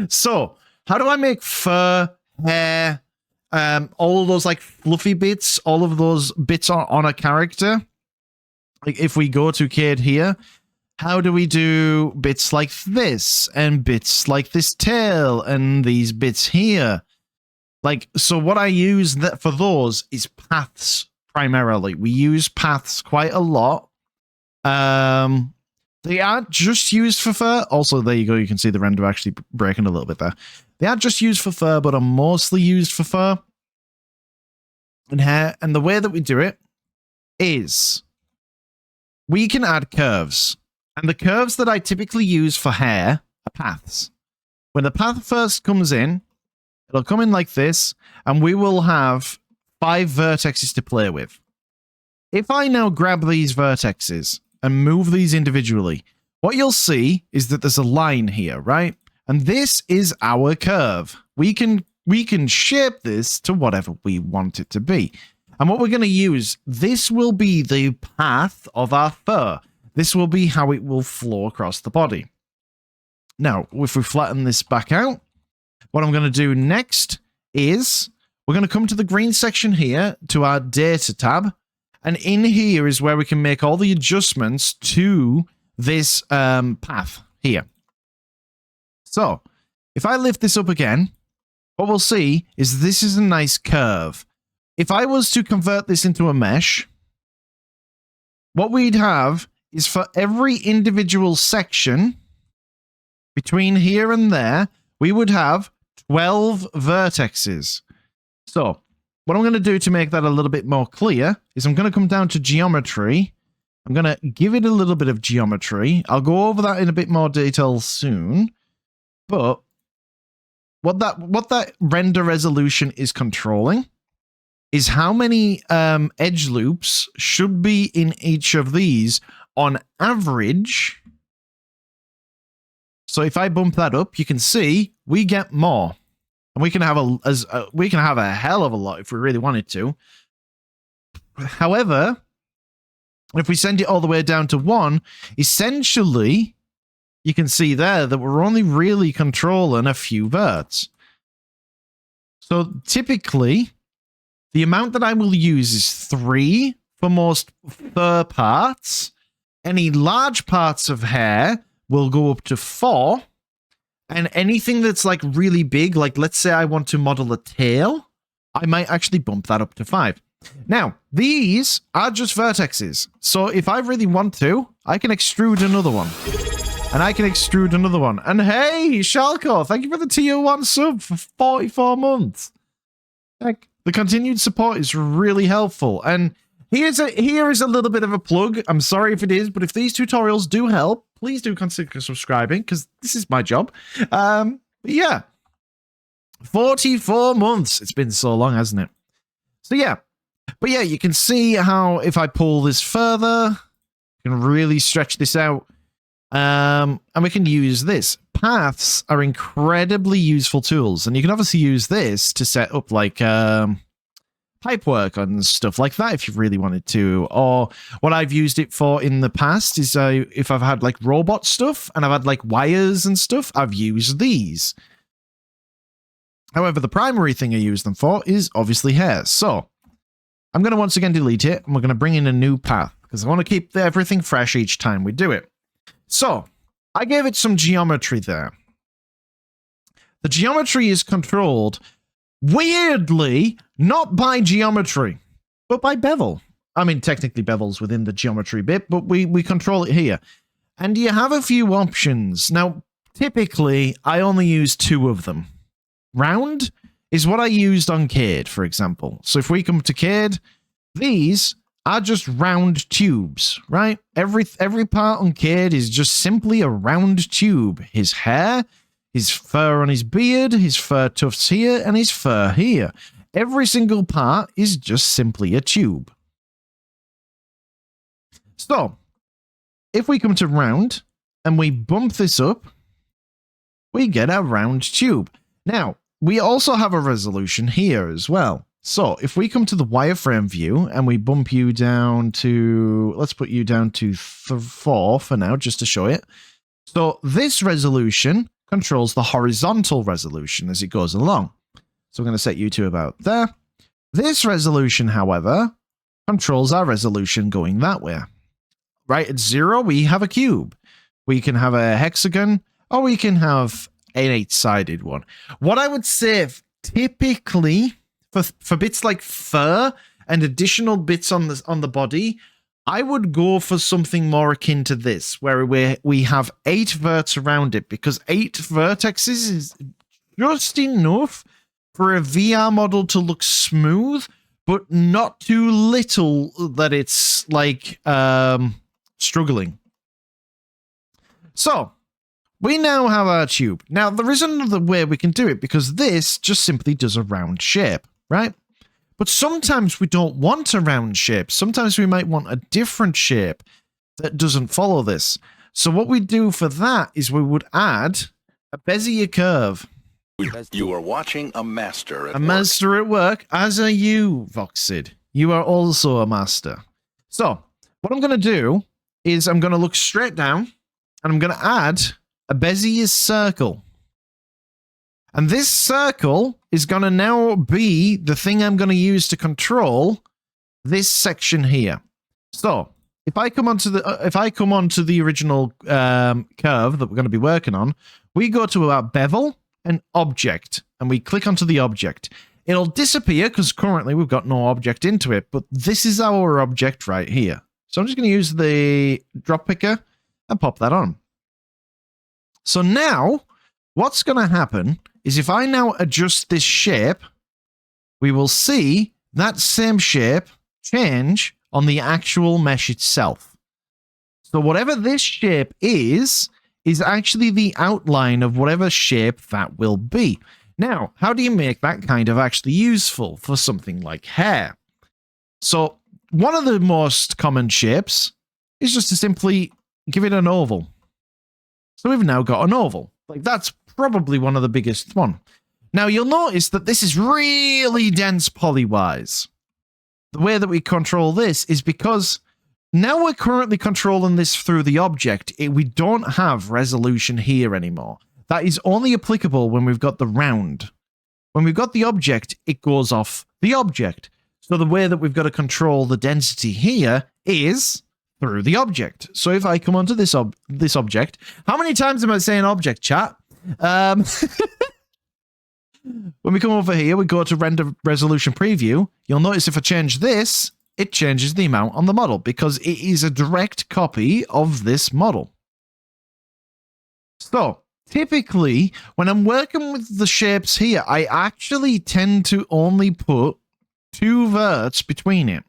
So how do I make fur, hair, all of those like fluffy bits, all of those bits on a character? Like if we go to Cade here, how do we do bits like this and bits like this tail and these bits here? Like, so what I use for those is paths primarily. We use paths quite a lot. They aren't just used for fur. Also, there you go. You can see the render actually breaking a little bit there. They aren't just used for fur, but are mostly used for fur and hair. And the way that we do it is we can add curves. And the curves that I typically use for hair are paths. When the path first comes in, it'll come in like this, and we will have 5 vertexes to play with. If I now grab these vertexes and move these individually, what you'll see is that there's a line here, right? And this is our curve. We can shape this to whatever we want it to be. And what we're going to use, this will be the path of our fur. This will be how it will flow across the body. Now, if we flatten this back out, what I'm going to do next is we're going to come to the green section here to our data tab. And in here is where we can make all the adjustments to this path here. So if I lift this up again, what we'll see is this is a nice curve. If I was to convert this into a mesh, what we'd have is for every individual section between here and there, we would have 12 vertexes. So what I'm going to do to make that a little bit more clear is I'm going to come down to geometry. I'm going to give it a little bit of geometry. I'll go over that in a bit more detail soon. But what that render resolution is controlling is how many edge loops should be in each of these on average. So if I bump that up, you can see we get more. And we can have a hell of a lot if we really wanted to. However, if we send it all the way down to 1, essentially, you can see there that we're only really controlling a few verts. So typically, the amount that I will use is 3 for most fur parts. Any large parts of hair will go up to 4. And anything that's like really big, like let's say I want to model a tail, I might actually bump that up to 5. Now, these are just vertexes. So if I really want to, I can extrude another one. And I can extrude another one. And hey, Shalko, thank you for the tier 1 sub for 44 months. Like, the continued support is really helpful. And here is a little bit of a plug. I'm sorry if it is, but if these tutorials do help, please do consider subscribing, because this is my job. But yeah, 44 months. It's been so long, hasn't it? So yeah. But yeah, you can see how if I pull this further, you can really stretch this out. And we can use this. Paths are incredibly useful tools, and you can obviously use this to set up like pipework and stuff like that if you really wanted to. Or what I've used it for in the past is if I've had like robot stuff and I've had like wires and stuff, I've used these. However, the primary thing I use them for is obviously hair. So I'm going to once again delete it, and we're going to bring in a new path because I want to keep everything fresh each time we do it. So I gave it some geometry there. The geometry is controlled weirdly not by geometry, but by bevel. I mean, technically bevel's within the geometry bit, but we control it here. And you have a few options. Now, typically, I only use 2 of them. Round is what I used on Cade, for example. So if we come to Cade, these are just round tubes, right? Every part on Cade is just simply a round tube. His hair, his fur on his beard, his fur tufts here, and his fur here. Every single part is just simply a tube. So, if we come to round, and we bump this up, we get a round tube. Now, we also have a resolution here as well. So, if we come to the wireframe view, and we bump you down to, let's put you down to 4 for now, just to show it. So this resolution controls the horizontal resolution as it goes along. So I'm going to set you to about there. This resolution, however, controls our resolution going that way. Right at 0, we have a cube. We can have a hexagon, or we can have an 8-sided one. What I would say, typically, for bits like fur and additional bits on the body, I would go for something more akin to this, where we have 8 verts around it, because 8 vertexes is just enough for a VR model to look smooth, but not too little that it's like struggling. So we now have our tube. Now there is another way we can do it, because this just simply does a round shape, right? But sometimes we don't want a round shape. Sometimes we might want a different shape that doesn't follow this. So what we do for that is we would add a Bezier curve. You are watching a master at work. A master at work, as are you, Voxid. You are also a master. So what I'm going to do is I'm going to look straight down, and I'm going to add a Bezier circle. And this circle is going to now be the thing I'm going to use to control this section here. So if I come onto the original curve that we're going to be working on, we go to our bevel and object, and we click onto the object. It'll disappear because currently we've got no object into it, but this is our object right here. So I'm just going to use the drop picker and pop that on. So now what's going to happen is if I now adjust this shape, we will see that same shape change on the actual mesh itself. So whatever this shape is actually the outline of whatever shape that will be. Now, how do you make that kind of actually useful for something like hair? So one of the most common shapes is just to simply give it an oval. So we've now got an oval. Like, that's probably one of the biggest one. Now you'll notice that this is really dense poly-wise. The way that we control this is because now we're currently controlling this through the object. We don't have resolution here anymore. That is only applicable when we've got the round. When we've got the object, it goes off the object. So the way that we've got to control the density here is through the object. So if I come onto this object, how many times am I saying object, chat? When we come over here, we go to render resolution preview. You'll notice if I change this, it changes the amount on the model because it is a direct copy of this model. So typically, when I'm working with the shapes here, I actually tend to only put 2 verts between it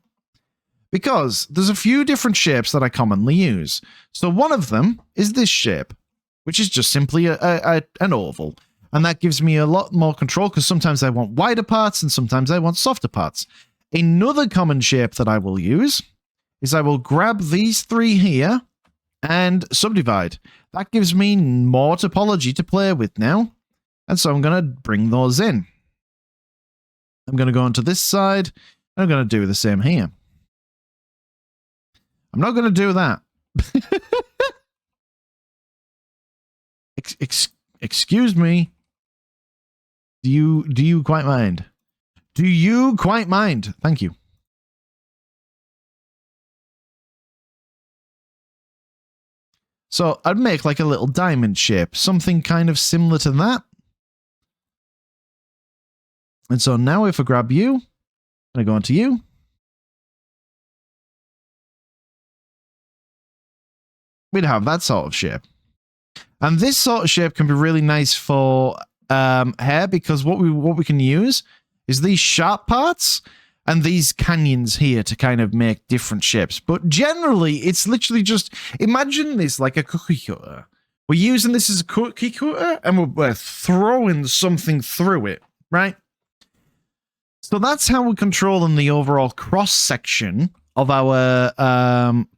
because there's a few different shapes that I commonly use. So one of them is this shape, which is just simply an oval. And that gives me a lot more control because sometimes I want wider parts and sometimes I want softer parts. Another common shape that I will use is I will grab these 3 here and subdivide. That gives me more topology to play with now. And so I'm going to bring those in. I'm going to go onto this side. And I'm going to do the same here. I'm not going to do that. Excuse me. Do you quite mind? Do you quite mind? Thank you. So I'd make like a little diamond shape, something kind of similar to that. And so now if I grab you, and I go onto you, we'd have that sort of shape. And this sort of shape can be really nice for hair because what we can use is these sharp parts and these canyons here to kind of make different shapes. But generally, it's literally just, imagine this like a cookie cutter. We're using this as a cookie cutter and we're throwing something through it, right? So that's how we're controlling the overall cross section of our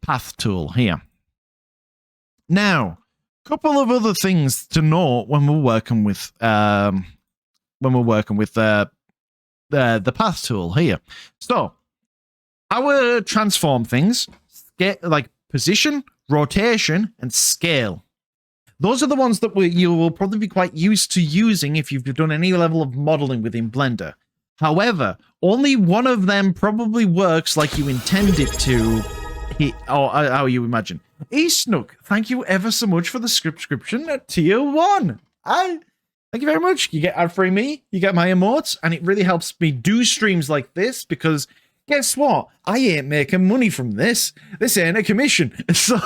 path tool here. Now, a couple of other things to note when we're working with the path tool here. So our transform things, like position, rotation, and scale. Those are the ones that you will probably be quite used to using if you've done any level of modeling within Blender. However, only one of them probably works like you intend it to, or how you imagine. Snook, thank you ever so much for the subscription at tier 1. Thank you very much. You get ad-free me, you get my emotes, and it really helps me do streams like this because guess what? I ain't making money from this. This ain't a commission. So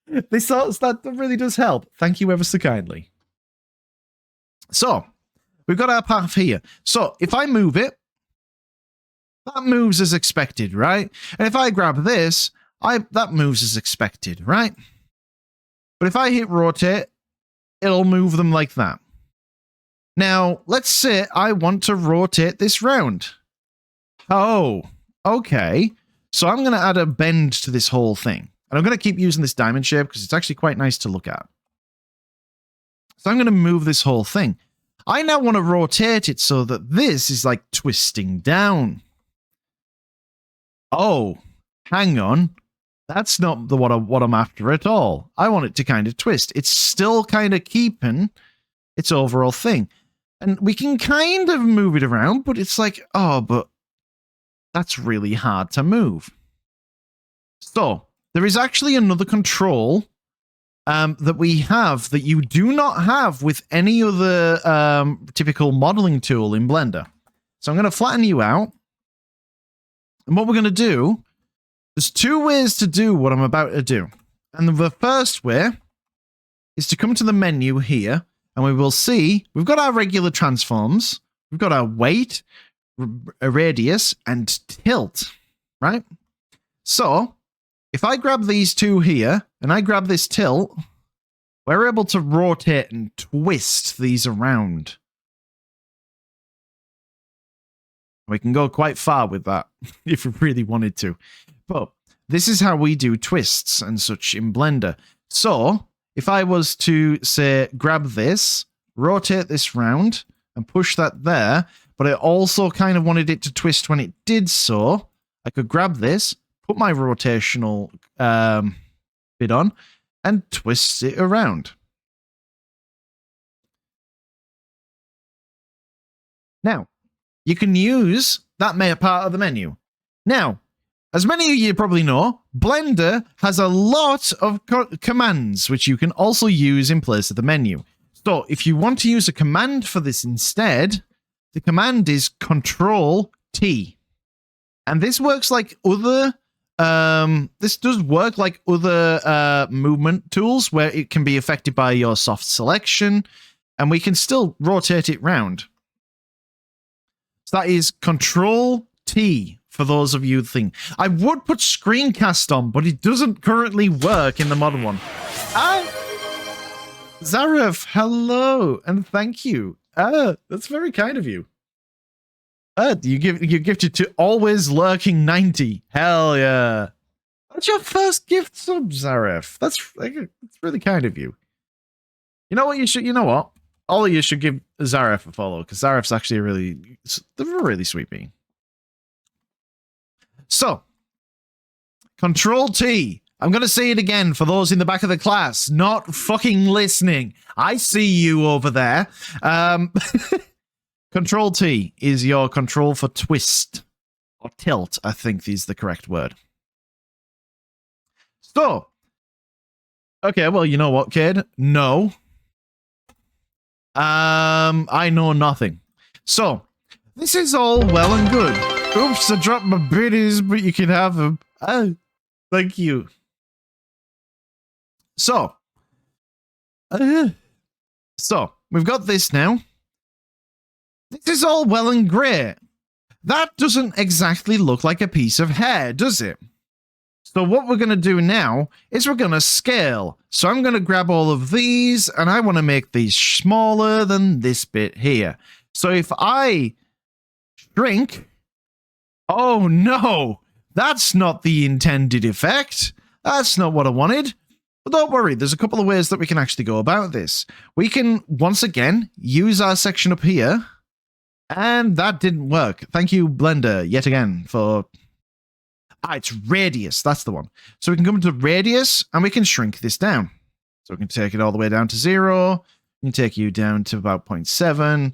that really does help. Thank you ever so kindly. So we've got our path here. So if I move it, that moves as expected, right? And if I grab this, that moves as expected, right? But if I hit rotate, it'll move them like that. Now, let's say I want to rotate this round. Oh, okay. So I'm going to add a bend to this whole thing. And I'm going to keep using this diamond shape because it's actually quite nice to look at. So I'm going to move this whole thing. I now want to rotate it so that this is like twisting down. Oh, hang on. That's not what I'm after at all. I want it to kind of twist. It's still kind of keeping its overall thing. And we can kind of move it around, but it's like, oh, but that's really hard to move. So there is actually another control that we have that you do not have with any other typical modeling tool in Blender. So I'm going to flatten you out. And what we're going to do, there's two ways to do what I'm about to do. And the first way is to come to the menu here, and we will see we've got our regular transforms, we've got our weight, a radius, and tilt, right? So if I grab these two here, and I grab this tilt, we're able to rotate and twist these around. We can go quite far with that if we really wanted to. But this is how we do twists and such in Blender. So if I was to, say, grab this, rotate this round, and push that there, but I also kind of wanted it to twist when it did so, I could grab this, put my rotational bit on, and twist it around. Now, you can use that part of the menu. Now, as many of you probably know, Blender has a lot of commands which you can also use in place of the menu. So if you want to use a command for this instead, the command is Control-T. And this works like other this does work like other movement tools where it can be affected by your soft selection, and we can still rotate it round. So that is Control-T for those of you who think. I would put screencast on, but it doesn't currently work in the modern one. Zaref, hello, and thank you. That's very kind of you. You gifted to Always Lurking 90. Hell yeah. That's your first gift sub, Zaref. That's really kind of you. You know what? All of you should give Zaref a follow, because Zaref's actually a really sweet being. So, Control-T. I'm going to say it again for those in the back of the class not fucking listening. I see you over there. Control-T is your control for twist or tilt, I think is the correct word. So, okay, well, you know what, kid? No. I know nothing. So, this is all well and good. Oops, I dropped my biddies, but you can have them. Oh, thank you. So, we've got this now. This is all well and great. That doesn't exactly look like a piece of hair, does it? So what we're going to do now is we're going to scale. So I'm going to grab all of these, and I want to make these smaller than this bit here. So if I shrink... Oh no! That's not the intended effect. That's not what I wanted. But don't worry, there's a couple of ways that we can actually go about this. We can, once again, use our section up here. And that didn't work. Thank you, Blender, yet again, for... it's radius. That's the one. So we can come to radius, and we can shrink this down. So we can take it all the way down to 0. We can take you down to about 0.7.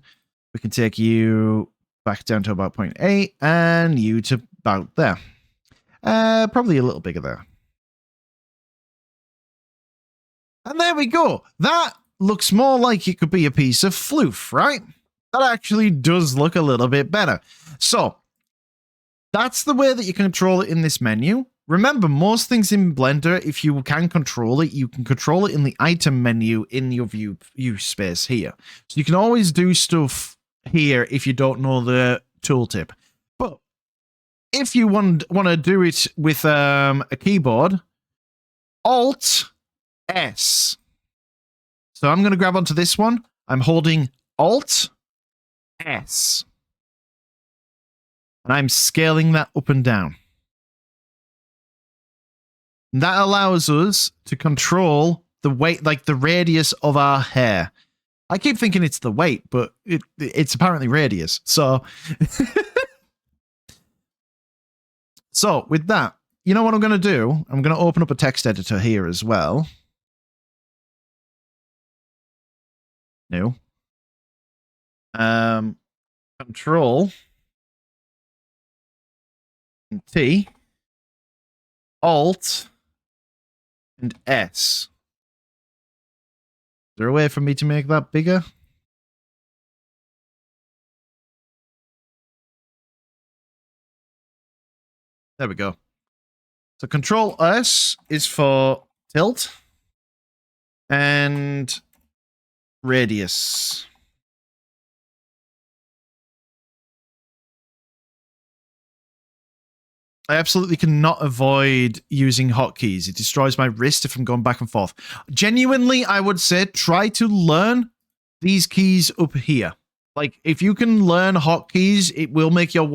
We can take you back down to about 0.8 and you to about there. Probably a little bigger there. And there we go. That looks more like it could be a piece of floof, right? That actually does look a little bit better. So that's the way that you control it in this menu. Remember, most things in Blender, if you can control it, you can control it in the item menu in your view space here. So you can always do stuff here if you don't know the tooltip. But if you want to do it with a keyboard, Alt S. So I'm going to grab onto this one. I'm holding Alt S. And I'm scaling that up and down. And that allows us to control the weight, like the radius of our hair. I keep thinking it's the weight, but it's apparently radius. So, so with that, you know what I'm going to do? I'm going to open up a text editor here as well. New. Control and T, Alt and S. Is there a way for me to make that bigger? There we go. So Control S is for tilt and radius. I absolutely cannot avoid using hotkeys. It destroys my wrist if I'm going back and forth. Genuinely, I would say try to learn these keys up here. Like, if you can learn hotkeys, it will make your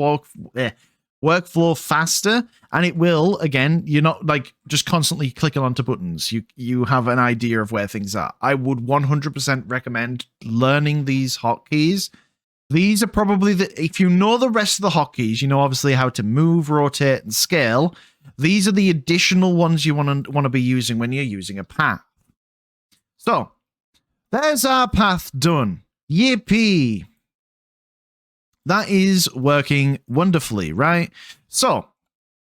workflow faster, and it will, again, you're not like just constantly clicking onto buttons. You have an idea of where things are. I would 100% recommend learning these hotkeys. These are probably if you know the rest of the hotkeys, you know obviously how to move, rotate, and scale. These are the additional ones you want to be using when you're using a path. So, there's our path done. Yippee! That is working wonderfully, right? So,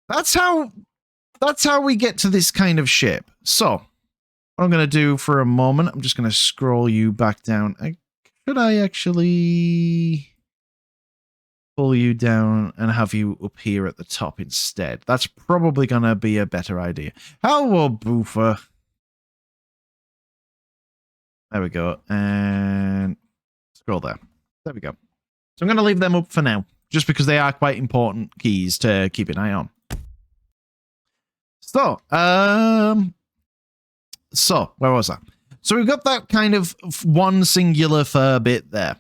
that's how we get to this kind of shape. So, what I'm going to do for a moment, I'm just going to scroll you back down. Could I actually pull you down and have you up here at the top instead? That's probably going to be a better idea. Hello, Boofer. There we go. And scroll there. There we go. So I'm going to leave them up for now, just because they are quite important keys to keep an eye on. So, where was I? So we've got that kind of one singular fur bit there.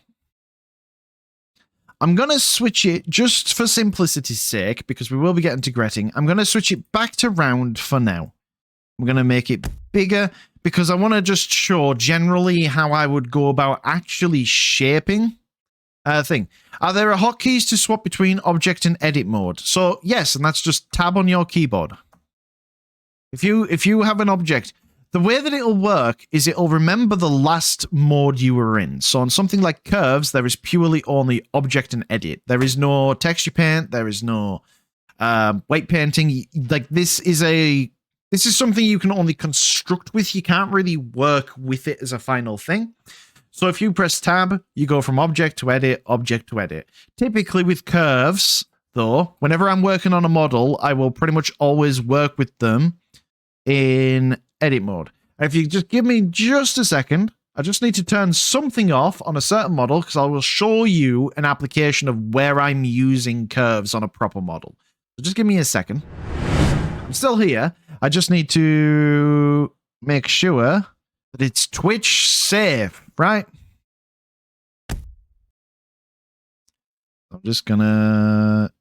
I'm going to switch it, just for simplicity's sake, because we will be getting to Greting, I'm going to switch it back to round for now. I'm going to make it bigger, because I want to just show generally how I would go about actually shaping a thing. Are there hotkeys to swap between object and edit mode? So yes, and that's just tab on your keyboard. If you have an object, the way that it'll work is it'll remember the last mode you were in. So on something like curves, there is purely only object and edit. There is no texture paint. There is no weight painting. Like this is something you can only construct with. You can't really work with it as a final thing. So if you press tab, you go from object to edit, object to edit. Typically with curves, though, whenever I'm working on a model, I will pretty much always work with them in edit mode. And if you just give me just a second, I just need to turn something off on a certain model because I will show you an application of where I'm using curves on a proper model. So just give me a second. I'm still here. I just need to make sure that it's Twitch safe, right? I'm just gonna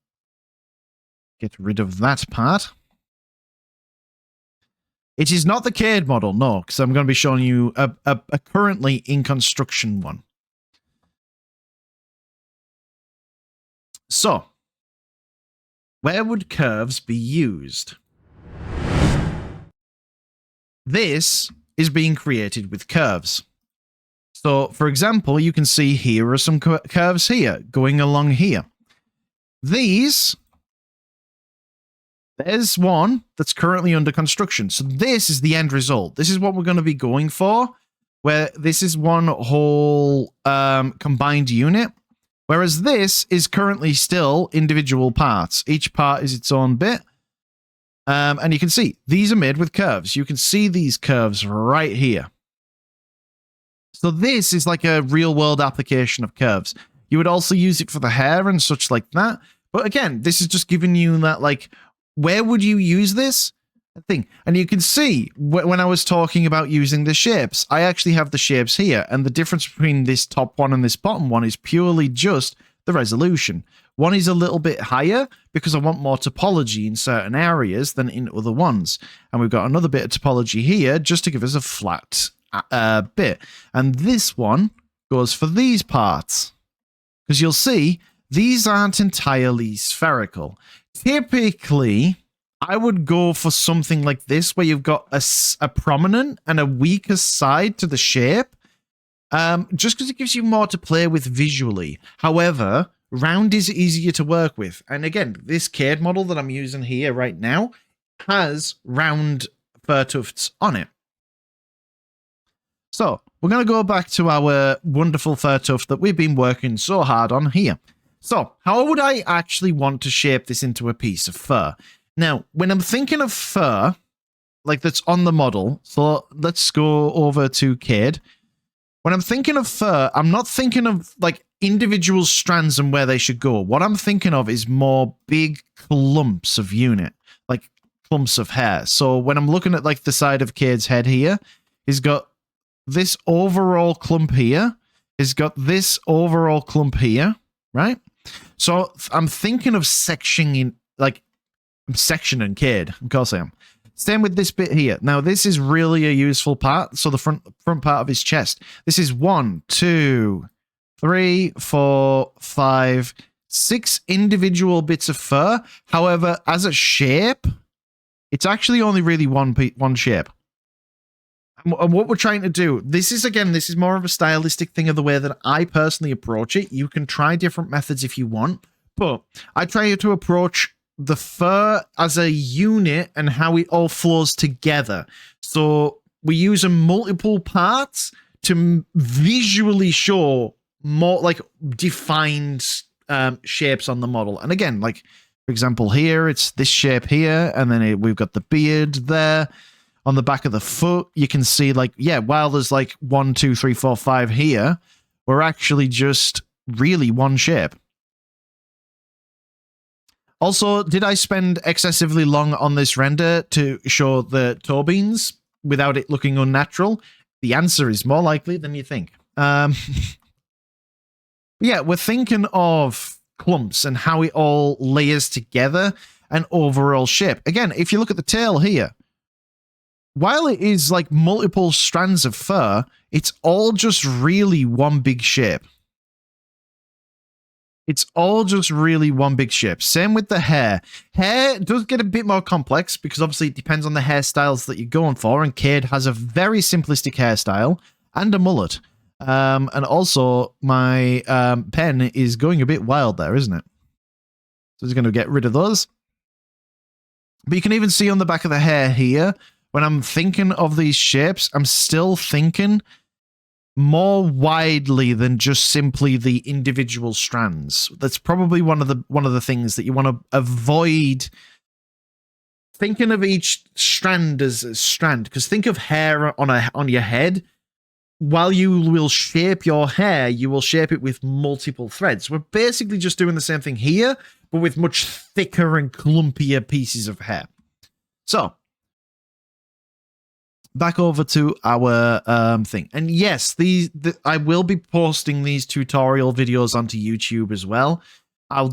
get rid of that part. It is not the Cade model, no, because I'm going to be showing you a currently in construction one. So, where would curves be used? This is being created with curves. So, for example, you can see here are some curves here going along here. There's one that's currently under construction. So this is the end result. This is what we're going to be going for, where this is one whole combined unit, whereas this is currently still individual parts. Each part is its own bit. And you can see these are made with curves. You can see these curves right here. So this is like a real world application of curves. You would also use it for the hair and such like that. But again, this is just giving you that, like, where would you use this thing? And you can see when I was talking about using the shapes, I actually have the shapes here. And the difference between this top one and this bottom one is purely just the resolution. One is a little bit higher because I want more topology in certain areas than in other ones. And we've got another bit of topology here just to give us a flat bit. And this one goes for these parts. Because you'll see, these aren't entirely spherical. Typically, I would go for something like this, where you've got a prominent and a weaker side to the shape, just because it gives you more to play with visually. However, round is easier to work with. And again, this Cade model that I'm using here right now has round fur tufts on it. So, we're going to go back to our wonderful fur tuft that we've been working so hard on here. So, how would I actually want to shape this into a piece of fur? Now, when I'm thinking of fur, like that's on the model, so let's go over to Cade. When I'm thinking of fur, I'm not thinking of like individual strands and where they should go. What I'm thinking of is more big clumps of unit, like clumps of hair. So when I'm looking at like the side of Cade's head here, he's got this overall clump here. He's got this overall clump here, right? So I'm thinking of sectioning, like I'm sectioning Cade. Of course I am. Same with this bit here. Now this is really a useful part. So the front part of his chest. This is 1, 2, 3, 4, 5, 6 individual bits of fur. However, as a shape, it's actually only really one shape. And what we're trying to do, this is more of a stylistic thing of the way that I personally approach it. You can try different methods if you want, but I try to approach the fur as a unit and how it all flows together. So we use multiple parts to visually show more like defined shapes on the model. And again, like for example, here it's this shape here, and then we've got the beard there. On the back of the foot, you can see like, yeah, while there's like 1, 2, 3, 4, 5 here, we're actually just really one shape. Also, did I spend excessively long on this render to show the toe beans without it looking unnatural? The answer is more likely than you think. Yeah, we're thinking of clumps and how it all layers together and overall shape. Again, if you look at the tail here, while it is like multiple strands of fur, it's all just really one big shape. It's all just really one big shape. Same with the hair. Hair does get a bit more complex because obviously it depends on the hairstyles that you're going for. And Cade has a very simplistic hairstyle and a mullet. And also my pen is going a bit wild there, isn't it? So he's going to get rid of those. But you can even see on the back of the hair here, when I'm thinking of these shapes, I'm still thinking more widely than just simply the individual strands. That's probably one of the things that you want to avoid. Thinking of each strand as a strand, because think of hair on your head. While you will shape your hair, you will shape it with multiple threads. We're basically just doing the same thing here, but with much thicker and clumpier pieces of hair. So back over to our thing. And yes, I will be posting these tutorial videos onto YouTube as well. I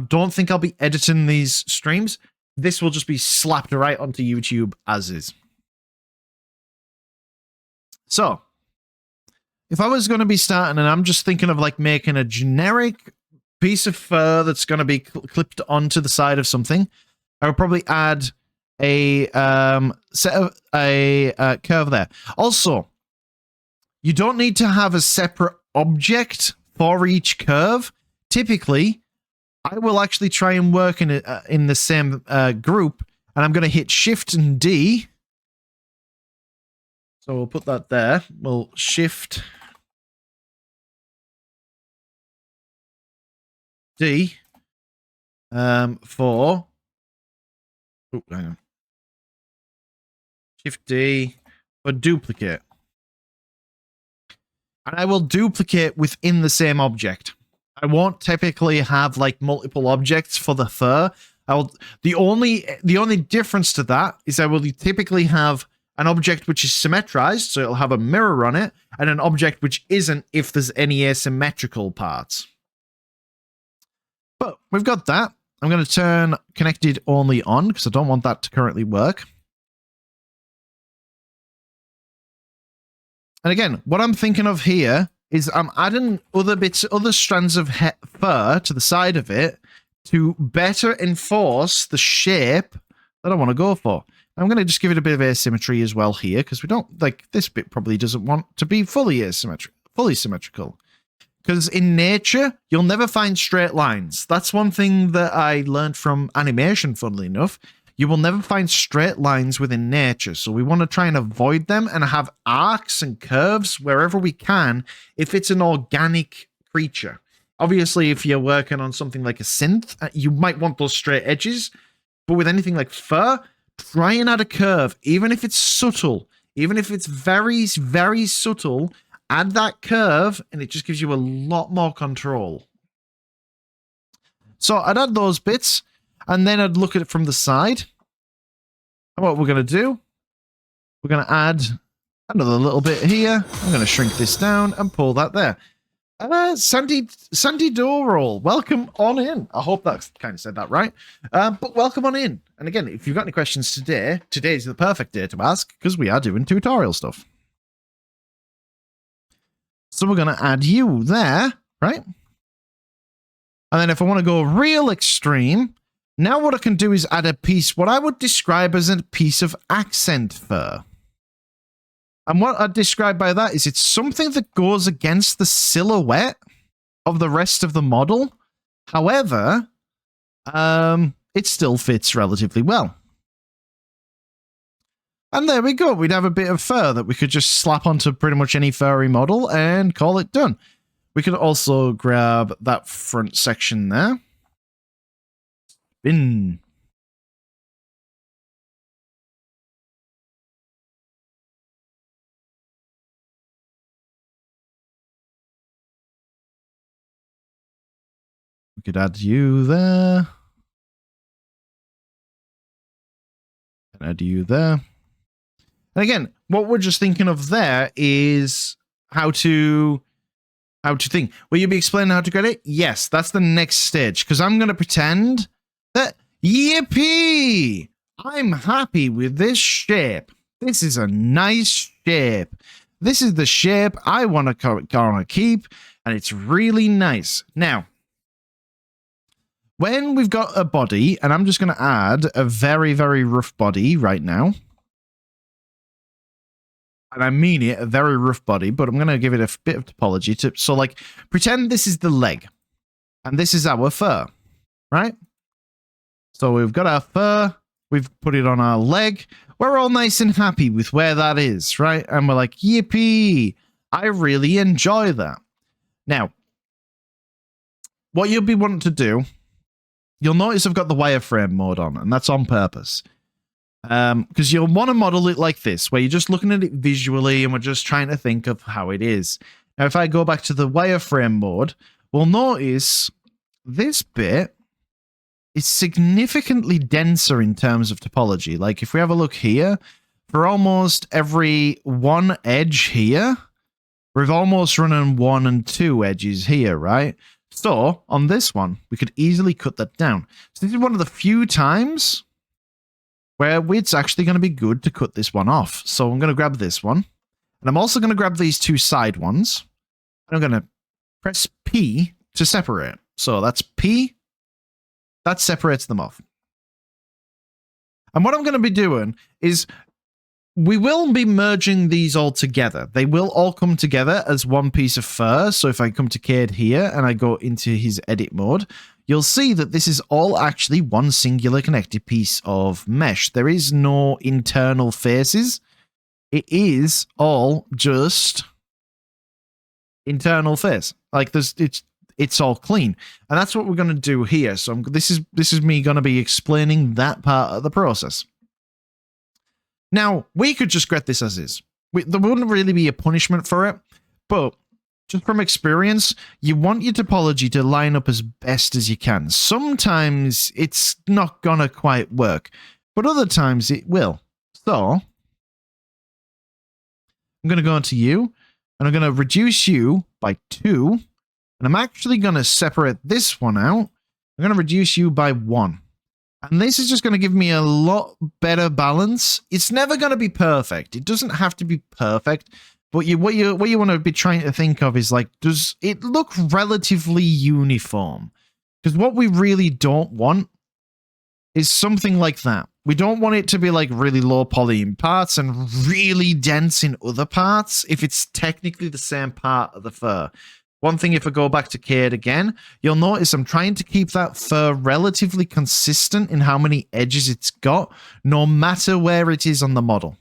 don't think I'll be editing these streams. This will just be slapped right onto YouTube as is. So, if I was going to be starting and I'm just thinking of like making a generic piece of fur that's going to be clipped onto the side of something, I would probably add set of a curve there. Also, you don't need to have a separate object for each curve. Typically, I will actually try and work in the same group, and I'm going to hit Shift and D. So we'll put that there. We'll Shift D for. Oh, hang on. Shift D for duplicate. And I will duplicate within the same object. I won't typically have like multiple objects for the fur. The only difference to that is I will typically have an object which is symmetrized, so it'll have a mirror on it, and an object which isn't if there's any asymmetrical parts. But we've got that. I'm going to turn connected only on because I don't want that to currently work. And again, what I'm thinking of here is I'm adding other strands of fur to the side of it to better enforce the shape that I want to go for. I'm going to just give it a bit of asymmetry as well here because we don't like this bit probably doesn't want to be fully symmetrical. Because in nature, you'll never find straight lines. That's one thing that I learned from animation, funnily enough. You will never find straight lines within nature. So we want to try and avoid them and have arcs and curves wherever we can if it's an organic creature. Obviously, if you're working on something like a synth, you might want those straight edges. But with anything like fur, try and add a curve, even if it's subtle, even if it's very, very subtle. Add that curve, and it just gives you a lot more control. So I'd add those bits, and then I'd look at it from the side. And what we're going to do, we're going to add another little bit here. I'm going to shrink this down and pull that there. Sandy Dorrell, welcome on in. I hope that kind of said that right. But welcome on in. And again, if you've got any questions today, today's the perfect day to ask because we are doing tutorial stuff. So we're going to add you there, right? And then if I want to go real extreme, now what I can do is add a piece, what I would describe as a piece of accent fur. And what I'd describe by that is it's something that goes against the silhouette of the rest of the model. However, it still fits relatively well. And there we go. We'd have a bit of fur that we could just slap onto pretty much any furry model and call it done. We could also grab that front section there. Spin. We could add you there. And add you there. And again, what we're just thinking of there is how to think. Will you be explaining how to get it? Yes, that's the next stage. Because I'm going to pretend that, yippee! I'm happy with this shape. This is a nice shape. This is the shape I want to keep. And it's really nice. Now, when we've got a body, and I'm just going to add a very, very rough body right now. And I mean it, a very rough body, but I'm going to give it a bit of topology. So, like, pretend this is the leg. And this is our fur, right? So we've got our fur. We've put it on our leg. We're all nice and happy with where that is, right? And we're like, yippee, I really enjoy that. Now, what you'll be wanting to do, you'll notice I've got the wireframe mode on, and that's on purpose. Because you'll want to model it like this, where you're just looking at it visually and we're just trying to think of how it is. Now, if I go back to the wireframe mode, we'll notice this bit is significantly denser in terms of topology. Like if we have a look here, for almost every one edge here, we're almost running 1 and 2 edges here, right? So on this one, we could easily cut that down. So this is one of the few times where it's actually going to be good to cut this one off. So I'm going to grab this one. And I'm also going to grab these 2 side ones. And I'm going to press P to separate. So that's P. That separates them off. And what I'm going to be doing is we will be merging these all together. They will all come together as one piece of fur. So if I come to Cade here and I go into his edit mode, you'll see that this is all actually one singular connected piece of mesh. There is no internal faces. It is all just internal face. Like it's all clean. And that's what we're going to do here. So this is me going to be explaining that part of the process. Now, we could just get this as is. There wouldn't really be a punishment for it, but just from experience, you want your topology to line up as best as you can. Sometimes it's not gonna quite work, but other times it will. So, I'm gonna go into you, and I'm gonna reduce you by 2, and I'm actually gonna separate this one out. I'm gonna reduce you by 1. And this is just going to give me a lot better balance. It's never going to be perfect. It doesn't have to be perfect. But what you want to be trying to think of is like, does it look relatively uniform? Because what we really don't want is something like that. We don't want it to be like really low poly in parts and really dense in other parts if it's technically the same part of the fur. One thing, if I go back to Cade again, you'll notice I'm trying to keep that fur relatively consistent in how many edges it's got, no matter where it is on the model.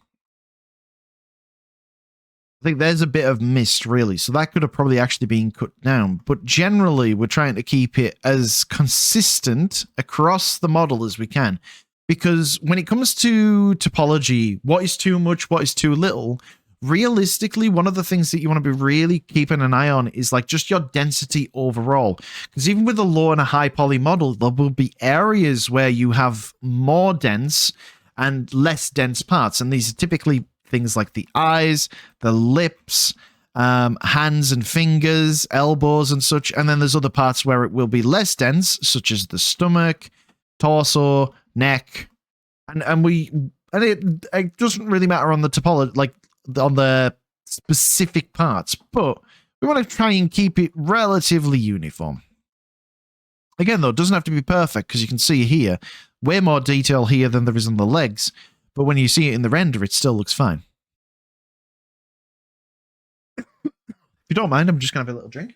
I think there's a bit of mist, really, so that could have probably actually been cut down. But generally, we're trying to keep it as consistent across the model as we can. Because when it comes to topology, what is too much, what is too little, realistically, one of the things that you want to be really keeping an eye on is like just your density overall. Because even with a low and a high poly model, there will be areas where you have more dense and less dense parts. And these are typically things like the eyes, the lips, hands and fingers, elbows and such. And then there's other parts where it will be less dense, such as the stomach, torso, neck. And it doesn't really matter on the topology, like on the specific parts, but we want to try and keep it relatively uniform. Again, though, it doesn't have to be perfect, because you can see here, way more detail here than there is on the legs, but when you see it in the render, it still looks fine. If you don't mind, I'm just going to have a little drink.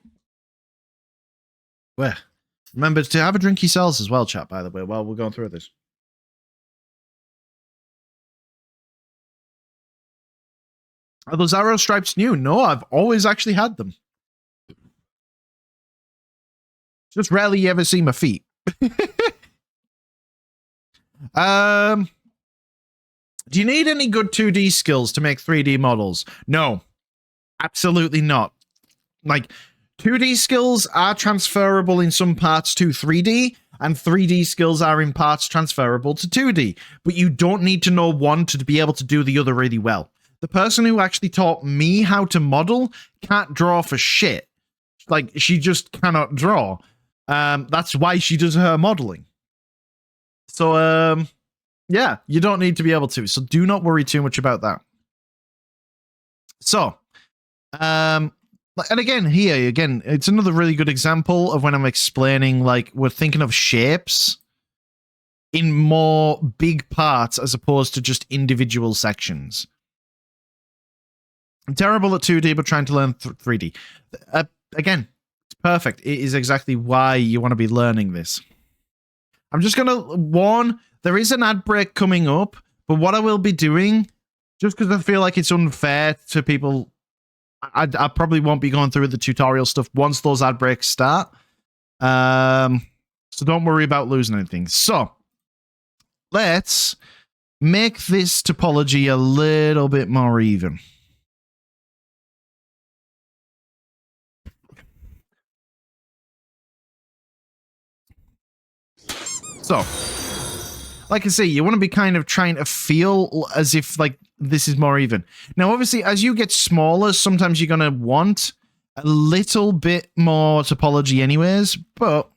Where? Remember to have a drink yourselves as well, chat, by the way, while we're going through this. Are those arrow stripes new? No, I've always actually had them. Just rarely you ever see my feet. Do you need any good 2D skills to make 3D models? No, absolutely not. Like, 2D skills are transferable in some parts to 3D, and 3D skills are in parts transferable to 2D. But you don't need to know one to be able to do the other really well. The person who actually taught me how to model can't draw for shit. Like, she just cannot draw. That's why she does her modeling. So, yeah, you don't need to be able to. So do not worry too much about that. So, and again, here, again, it's another really good example of when I'm explaining, like, we're thinking of shapes in more big parts as opposed to just individual sections. I'm terrible at 2D, but trying to learn 3D. Again, it's perfect. It is exactly why you want to be learning this. I'm just going to warn, there is an ad break coming up, but what I will be doing, just because I feel like it's unfair to people, I probably won't be going through the tutorial stuff once those ad breaks start. So don't worry about losing anything. So, let's make this topology a little bit more even. So, like I say, you want to be kind of trying to feel as if, like, this is more even. Now, obviously, as you get smaller, sometimes you're going to want a little bit more topology anyways, but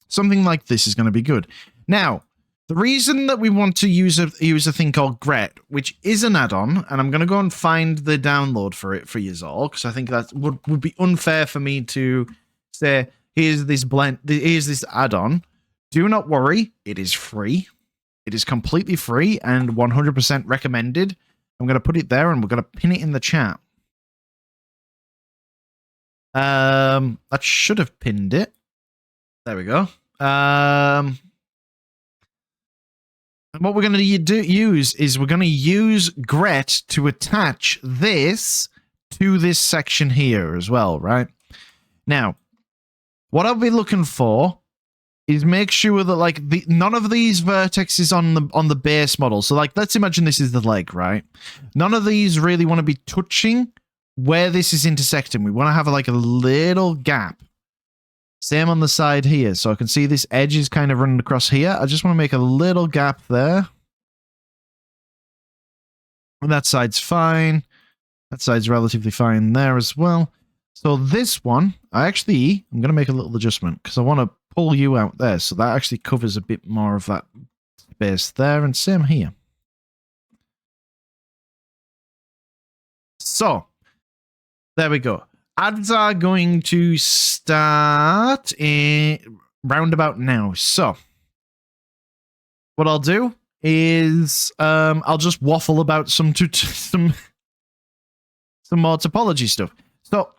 something like this is going to be good. Now, the reason that we want to use a thing called Gret, which is an add-on, and I'm going to go and find the download for it for you all, because I think that would be unfair for me to say, here's this add-on. Do not worry, it is free. It is completely free and 100% recommended. I'm going to put it there and we're going to pin it in the chat. That should have pinned it. There we go. And what we're going to use is we're going to use Gret to attach this to this section here as well, right? Now, what I'll be looking for is make sure that like none of these vertexes on the base model. So like, let's imagine this is the leg, right? None of these really want to be touching where this is intersecting. We want to have like a little gap. Same on the side here. So I can see this edge is kind of running across here. I just want to make a little gap there. And that side's fine. That side's relatively fine there as well. So this one, I'm going to make a little adjustment because I want to pull you out there. So that actually covers a bit more of that space there. And same here. So there we go. Ads are going to start in roundabout now. So what I'll do is I'll just waffle about some more topology stuff. So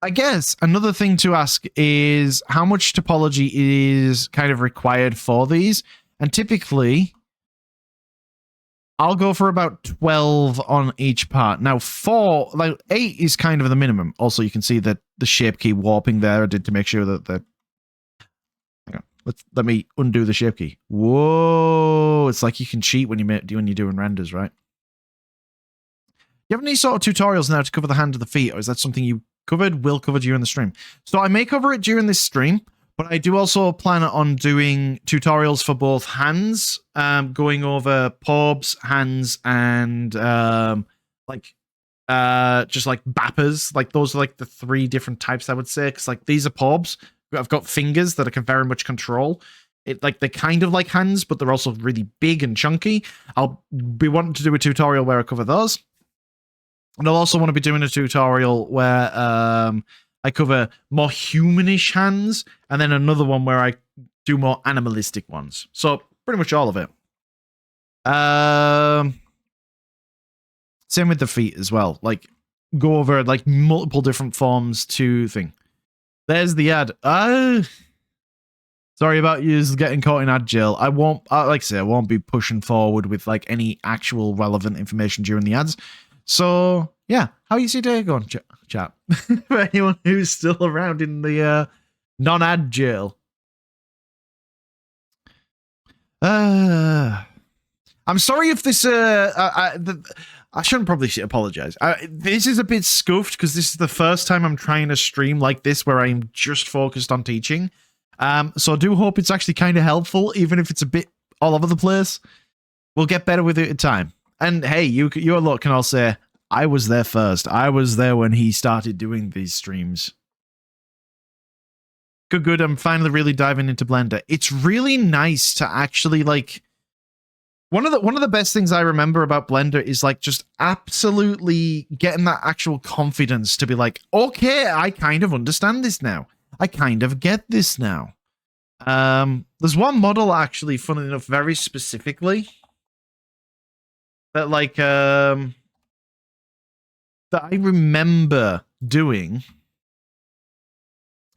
I guess another thing to ask is how much topology is kind of required for these. And typically, I'll go for about 12 on each part. Now, 8 is kind of the minimum. Also, you can see that the shape key warping there. I did to make sure that the... Hang on. Let me undo the shape key. Whoa! It's like you can cheat when you're doing renders, right? Do you have any sort of tutorials now to cover the hand or the feet, or is that something you will cover during the stream? So I may cover it during this stream, but I do also plan on doing tutorials for both hands, going over paws, hands, and just like bappers. Like those are like the 3 different types I would say. Because like these are paws. I've got fingers that I can very much control. They're kind of like hands, but they're also really big and chunky. I'll be wanting to do a tutorial where I cover those. And I'll also want to be doing a tutorial where I cover more humanish hands, and then another one where I do more animalistic ones. So pretty much all of it. Same with the feet as well. Like go over like multiple different forms to thing. There's the ad. Sorry about you getting caught in ad jail. I won't, like I say, I won't be pushing forward with like any actual relevant information during the ads. So, yeah. How you see day going, chat? For anyone who's still around in the non-ad jail. I'm sorry if this... I shouldn't probably apologize. This is a bit scuffed because this is the first time I'm trying to stream like this where I'm just focused on teaching. So I do hope it's actually kind of helpful, even if it's a bit all over the place. We'll get better with it in time. And hey, you lot can all say, I was there first. I was there when he started doing these streams. Good. I'm finally really diving into Blender. It's really nice to actually like... One of the best things I remember about Blender is like just absolutely getting that actual confidence to be like, okay, I kind of understand this now. I kind of get this now. There's one model actually, funny enough, very specifically that like that I remember doing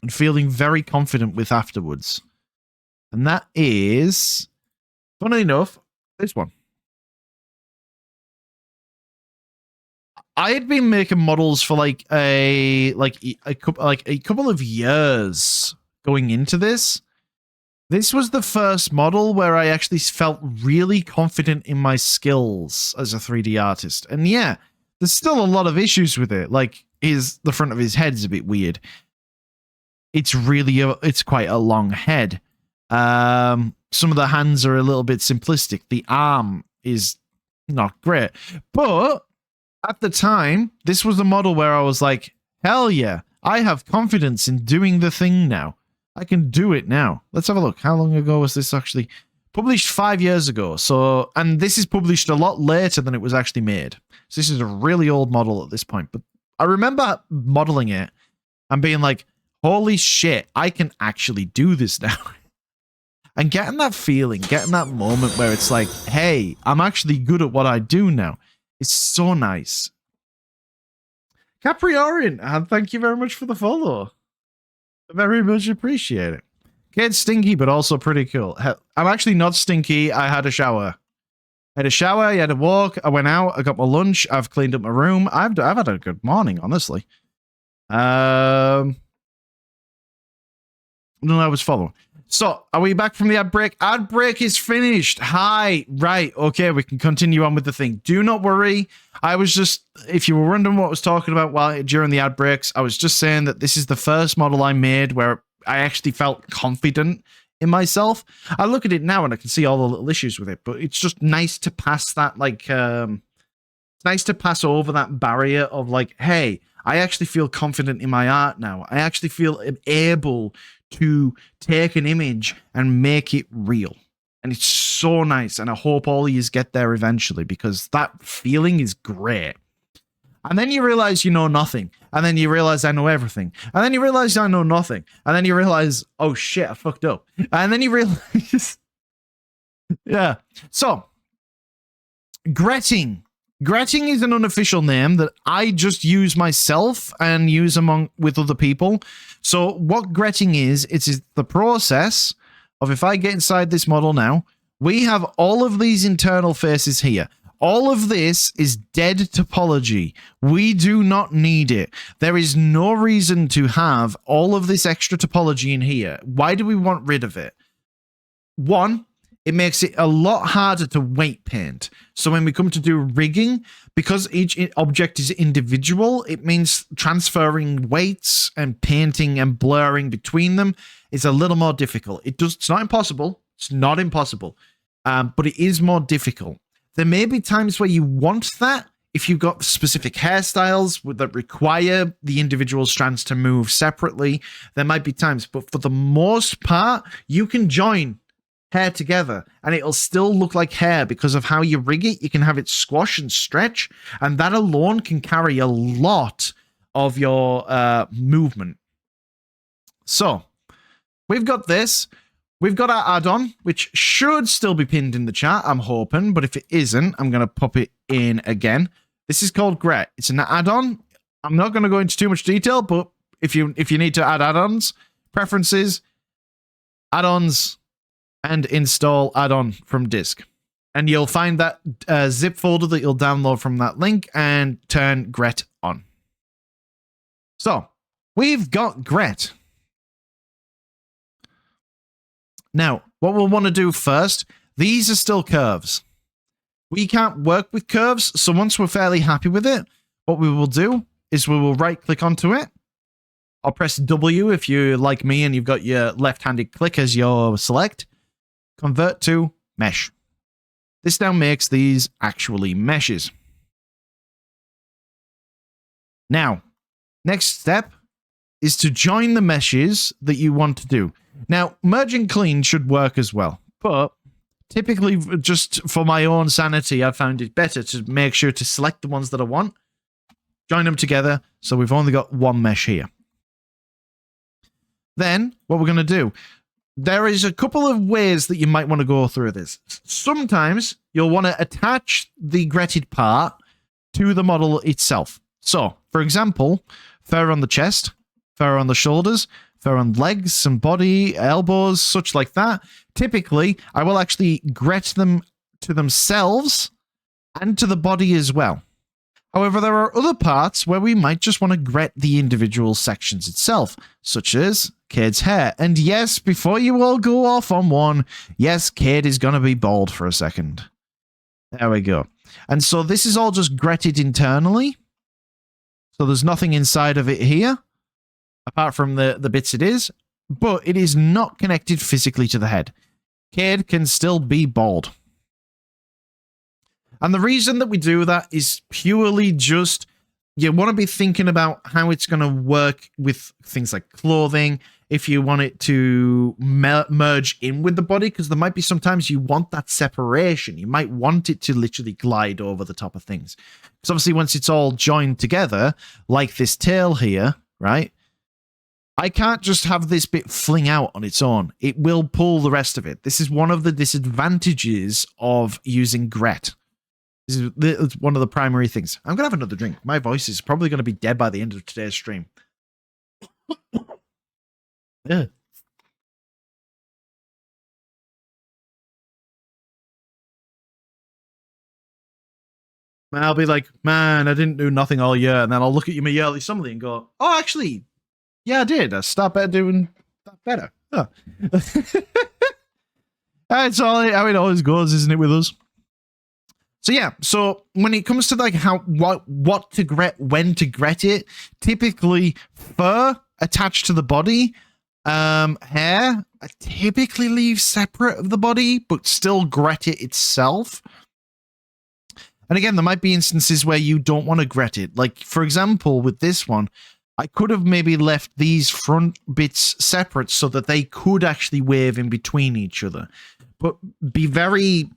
and feeling very confident with afterwards. And that is, funny enough, this one. I had been making models for like a couple of years going into this. This was the first model where I actually felt really confident in my skills as a 3D artist. And yeah, there's still a lot of issues with it. Like the front of his head's a bit weird. It's quite a long head. Some of the hands are a little bit simplistic. The arm is not great. But at the time, this was the model where I was like, hell yeah, I have confidence in doing the thing now. I can do it now. Let's have a look. How long ago was this actually? Published 5 years ago. So, and this is published a lot later than it was actually made. So this is a really old model at this point. But I remember modeling it and being like, holy shit, I can actually do this now. And getting that feeling, getting that moment where it's like, hey, I'm actually good at what I do now. It's so nice. Capriorian, and thank you very much for the follow. I very much appreciate it. Kid's stinky, but also pretty cool. I'm actually not stinky. I had a shower. I had a shower, I had a walk, I went out, I got my lunch, I've cleaned up my room. I've had a good morning, honestly. No, I was following. So, are we back from the ad break? Ad break is finished. Hi. Right. Okay, we can continue on with the thing. Do not worry. I was just, if you were wondering what I was talking about during the ad breaks, I was just saying that this is the first model I made where I actually felt confident in myself. I look at it now and I can see all the little issues with it, but it's just nice to pass that, like, it's nice to pass over that barrier of like, hey, I actually feel confident in my art now. I actually feel able to take an image and make it real. And it's so nice. And I hope all of you get there eventually because that feeling is great. And then you realize you know nothing. And then you realize I know everything. And then you realize I know nothing. And then you realize, oh shit, I fucked up. And then you realize, yeah. So, Greting. Greting is an unofficial name that I just use myself and use with other people. So what Greting is, it's the process of if I get inside this model now, we have all of these internal faces here. All of this is dead topology. We do not need it. There is no reason to have all of this extra topology in here. Why do we want rid of it? One, it makes it a lot harder to weight paint. So when we come to do rigging, because each object is individual, it means transferring weights and painting and blurring between them is a little more difficult. It's not impossible. It's not impossible. But it is more difficult. There may be times where you want that if you've got specific hairstyles that require the individual strands to move separately. There might be times, but for the most part, you can join hair together and it'll still look like hair because of how you rig it. You can have it squash and stretch, and that alone can carry a lot of your movement. So we've got this. We've got our add-on, which should still be pinned in the chat, I'm hoping, but if it isn't, I'm going to pop it in again. This is called Gret. It's an add-on. I'm not going to go into too much detail, but if you need to add add-ons, preferences, add-ons, and install add-on from disk. And you'll find that zip folder that you'll download from that link and turn Gret on. So, we've got Gret. Now, what we'll want to do first, these are still curves. We can't work with curves, so once we're fairly happy with it, what we will do is we will right-click onto it. I'll press W if you're like me and you've got your left-handed click as your select. Convert to mesh. This now makes these actually meshes. Now, next step is to join the meshes that you want to do. Now, merge and clean should work as well, but typically just for my own sanity, I found it better to make sure to select the ones that I want, join them together, so we've only got one mesh here. Then, what we're going to do, there is a couple of ways that you might want to go through this. Sometimes you'll want to attach the gretted part to the model itself. So, for example, fur on the chest, fur on the shoulders, fur on legs and body, elbows, such like that. Typically, I will actually gret them to themselves and to the body as well. However, there are other parts where we might just want to gret the individual sections itself, such as Cade's hair. And yes, before you all go off on one, yes, Cade is going to be bald for a second. There we go. And so this is all just gretted internally. So there's nothing inside of it here, apart from the bits it is, but it is not connected physically to the head. Cade can still be bald. And the reason that we do that is purely just, you want to be thinking about how it's going to work with things like clothing, if you want it to merge in with the body, because there might be sometimes you want that separation. You might want it to literally glide over the top of things. Because obviously once it's all joined together, like this tail here, right? I can't just have this bit fling out on its own. It will pull the rest of it. This is one of the disadvantages of using Gret. It's one of the primary things. I'm going to have another drink. My voice is probably going to be dead by the end of today's stream. Yeah. I'll be like, man, I didn't do nothing all year. And then I'll look at you my yearly summary and go, oh, actually, yeah, I did. I started doing that better. Huh. That's all how it always goes, isn't it, with us? So yeah, so when it comes to like what to gret, when to gret it, typically fur attached to the body, hair I typically leave separate of the body, but still gret it itself. And again, there might be instances where you don't want to gret it. Like, for example, with this one, I could have maybe left these front bits separate so that they could actually wave in between each other. But be very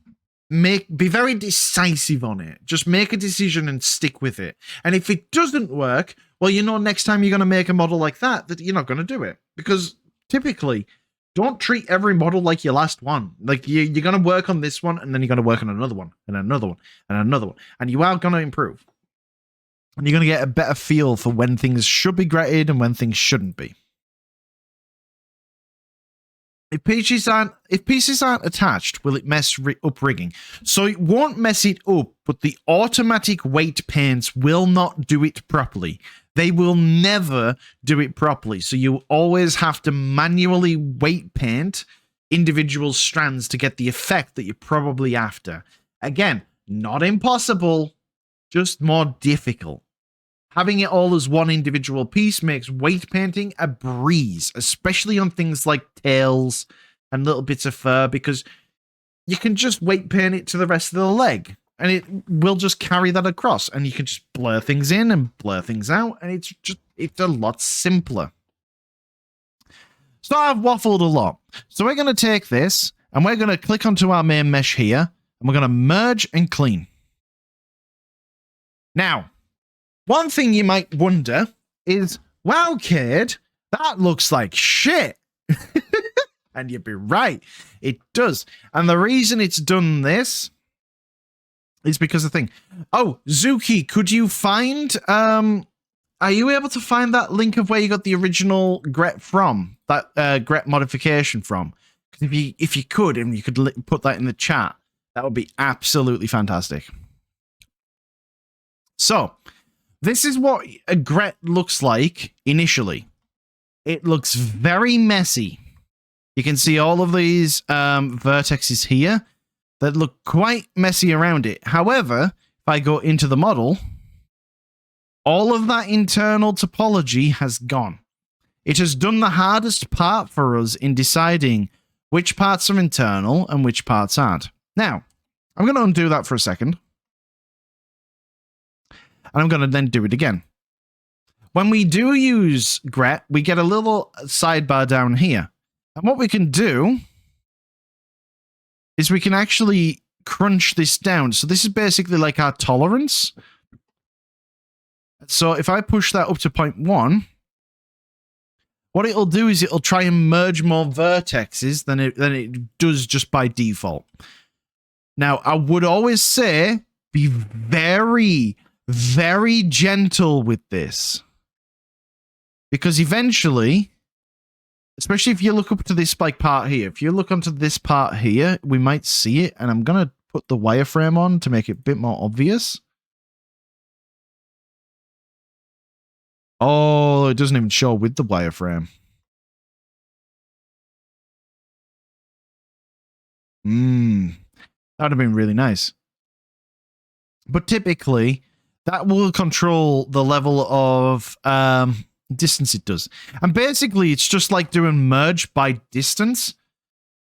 decisive on it. Just make a decision and stick with it. And if it doesn't work, well, you know, next time you're going to make a model like that you're not going to do it. Because typically, don't treat every model like your last one. Like, you're going to work on this one, and then you're going to work on another one, and another one, and another one. And you are going to improve. And you're going to get a better feel for when things should be gretted and when things shouldn't be. If pieces aren't attached, will it mess up rigging? So it won't mess it up, but the automatic weight paints will not do it properly. They will never do it properly. So you always have to manually weight paint individual strands to get the effect that you're probably after. Again, not impossible, just more difficult. Having it all as one individual piece makes weight painting a breeze, especially on things like tails and little bits of fur, because you can just weight paint it to the rest of the leg, and it will just carry that across, and you can just blur things in and blur things out, and it's a lot simpler. So I've waffled a lot. So we're going to take this, and we're going to click onto our main mesh here, and we're going to merge and clean. Now, one thing you might wonder is, wow, kid, that looks like shit. And you'd be right. It does. And the reason it's done this is because of the thing. Oh, Zuki, could you find, are you able to find that link of where you got the original Gret from? That Gret modification from? Because if you could, and you could put that in the chat, that would be absolutely fantastic. So, this is what a Gret looks like initially. It looks very messy. You can see all of these vertexes here that look quite messy around it. However, if I go into the model, all of that internal topology has gone. It has done the hardest part for us in deciding which parts are internal and which parts aren't. Now, I'm going to undo that for a second. And I'm going to then do it again. When we do use Gret, we get a little sidebar down here. And what we can do is we can actually crunch this down. So this is basically like our tolerance. So if I push that up to 0.1, what it'll do is it'll try and merge more vertexes than it does just by default. Now, I would always say be very, very gentle with this. Because eventually, especially if you look up to this like part here, if you look onto this part here, we might see it. And I'm going to put the wireframe on to make it a bit more obvious. Oh, it doesn't even show with the wireframe. That would have been really nice. But typically, that will control the level of distance it does. And basically, it's just like doing merge by distance,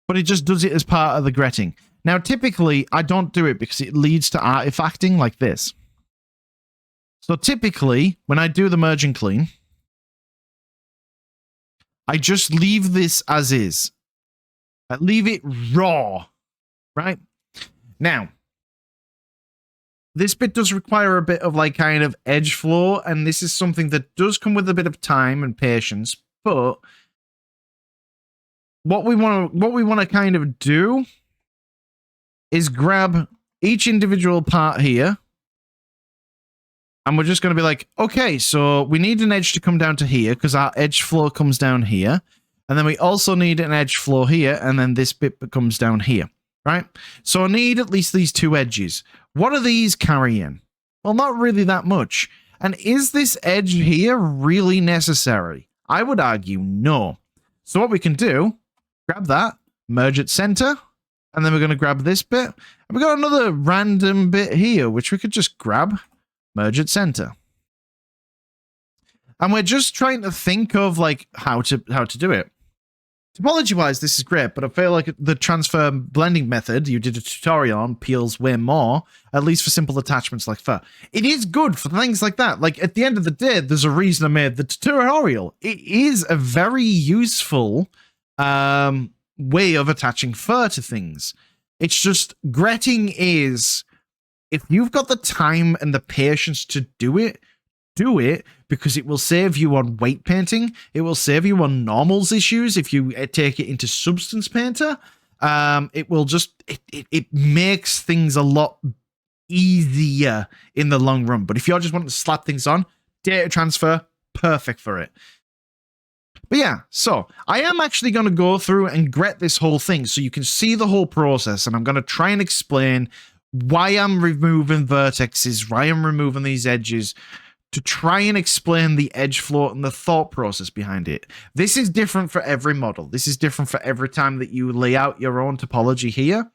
but it just does it as part of the Greting. Now, typically, I don't do it because it leads to artifacting like this. So typically, when I do the merge and clean, I just leave this as is. I leave it raw, right? Now, this bit does require a bit of like kind of edge flow, and this is something that does come with a bit of time and patience, But what we want to kind of do is grab each individual part here. And we're just going to be like, okay, so we need an edge to come down to here because our edge flow comes down here. And then we also need an edge flow here. And then this bit comes down here, right? So I need at least these two edges. What are these carrying? Well, not really that much. And is this edge here really necessary? I would argue no. So what we can do, grab that, merge at center. And then we're going to grab this bit. And we've got another random bit here, which we could just grab. Merge at center. And we're just trying to think of like how to do it. Topology wise, this is great, but I feel like the transfer blending method you did a tutorial on peels way more, at least for simple attachments like fur. It is good for things like that. Like at the end of the day, there's a reason I made the tutorial. It is a very useful way of attaching fur to things. It's just Greting is, if you've got the time and the patience to do it, because it will save you on weight painting. It will save you on normals issues if you take it into substance painter. It will just, it makes things a lot easier in the long run. But if you're just wanting to slap things on, data transfer, perfect for it. But yeah, so I am actually going to go through and gret this whole thing so you can see the whole process. And I'm going to try and explain why I'm removing vertexes, why I'm removing these edges, to try and explain the edge float and the thought process behind it. This is different for every model. This is different for every time that you lay out your own topology here.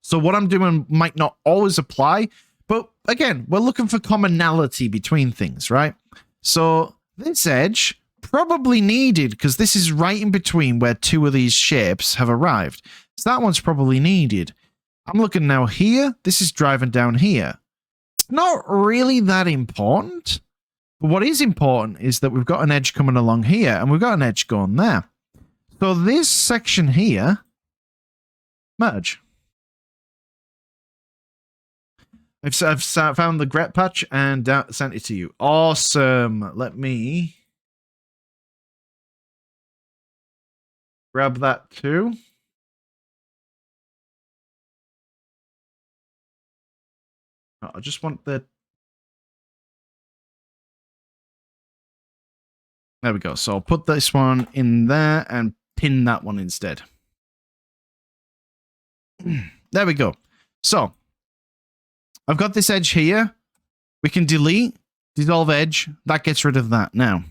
So what I'm doing might not always apply, but again, we're looking for commonality between things, right? So this edge probably needed, because this is right in between where two of these shapes have arrived. So that one's probably needed. I'm looking now here. This is driving down here. Not really that important, but what is important is that we've got an edge coming along here and we've got an edge going there. So this section here, merge. I've found the gret patch and sent it to you. Awesome. Let me grab that too. I just want the... There we go. So I'll put this one in there and pin that one instead. There we go. So I've got this edge here. We can delete, dissolve edge. That gets rid of that now.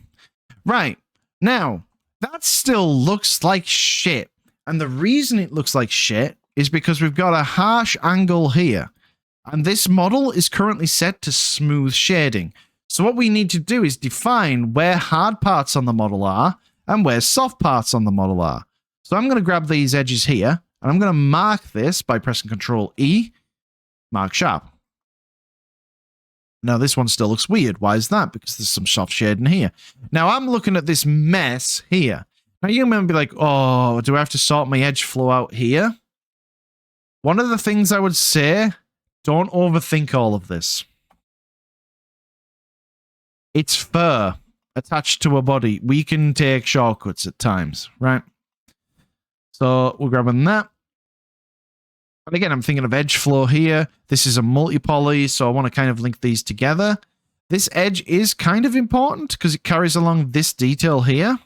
Right. Now, that still looks like shit. And the reason it looks like shit is because we've got a harsh angle here. And this model is currently set to smooth shading. So what we need to do is define where hard parts on the model are and where soft parts on the model are. So I'm going to grab these edges here and I'm going to mark this by pressing Control E, mark sharp. Now this one still looks weird. Why is that? Because there's some soft shading here. Now I'm looking at this mess here. Now you may be like, oh, do I have to sort my edge flow out here? One of the things I would say, don't overthink all of this. It's fur attached to a body. We can take shortcuts at times, right? So we're grabbing that. And again, I'm thinking of edge flow here. This is a multi-poly, so I want to kind of link these together. This edge is kind of important because it carries along this detail here.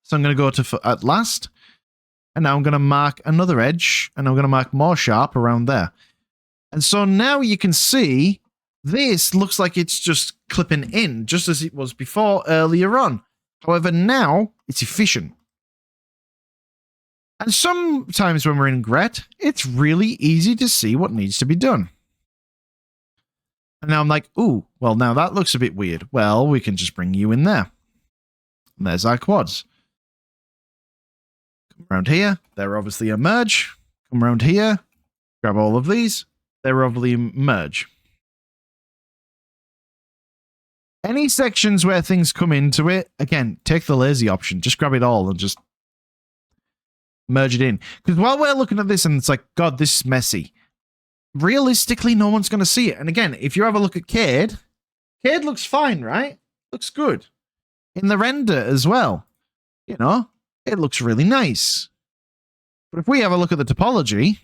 So I'm going to go to at last. And now I'm going to mark another edge, and I'm going to mark more sharp around there. And so now you can see this looks like it's just clipping in, just as it was before earlier on. However, now it's efficient. And sometimes when we're in Gret, it's really easy to see what needs to be done. And now I'm like, ooh, well, now that looks a bit weird. Well, we can just bring you in there. And there's our quads. Come around here. They're obviously a merge. Come around here. Grab all of these. They're obviously merge. Any sections where things come into it, again, take the lazy option. Just grab it all and just merge it in. Because while we're looking at this and it's like, God, this is messy. Realistically, no one's going to see it. And again, if you have a look at Cade, Cade looks fine, right? Looks good. in the render as well. You know, it looks really nice. But if we have a look at the topology,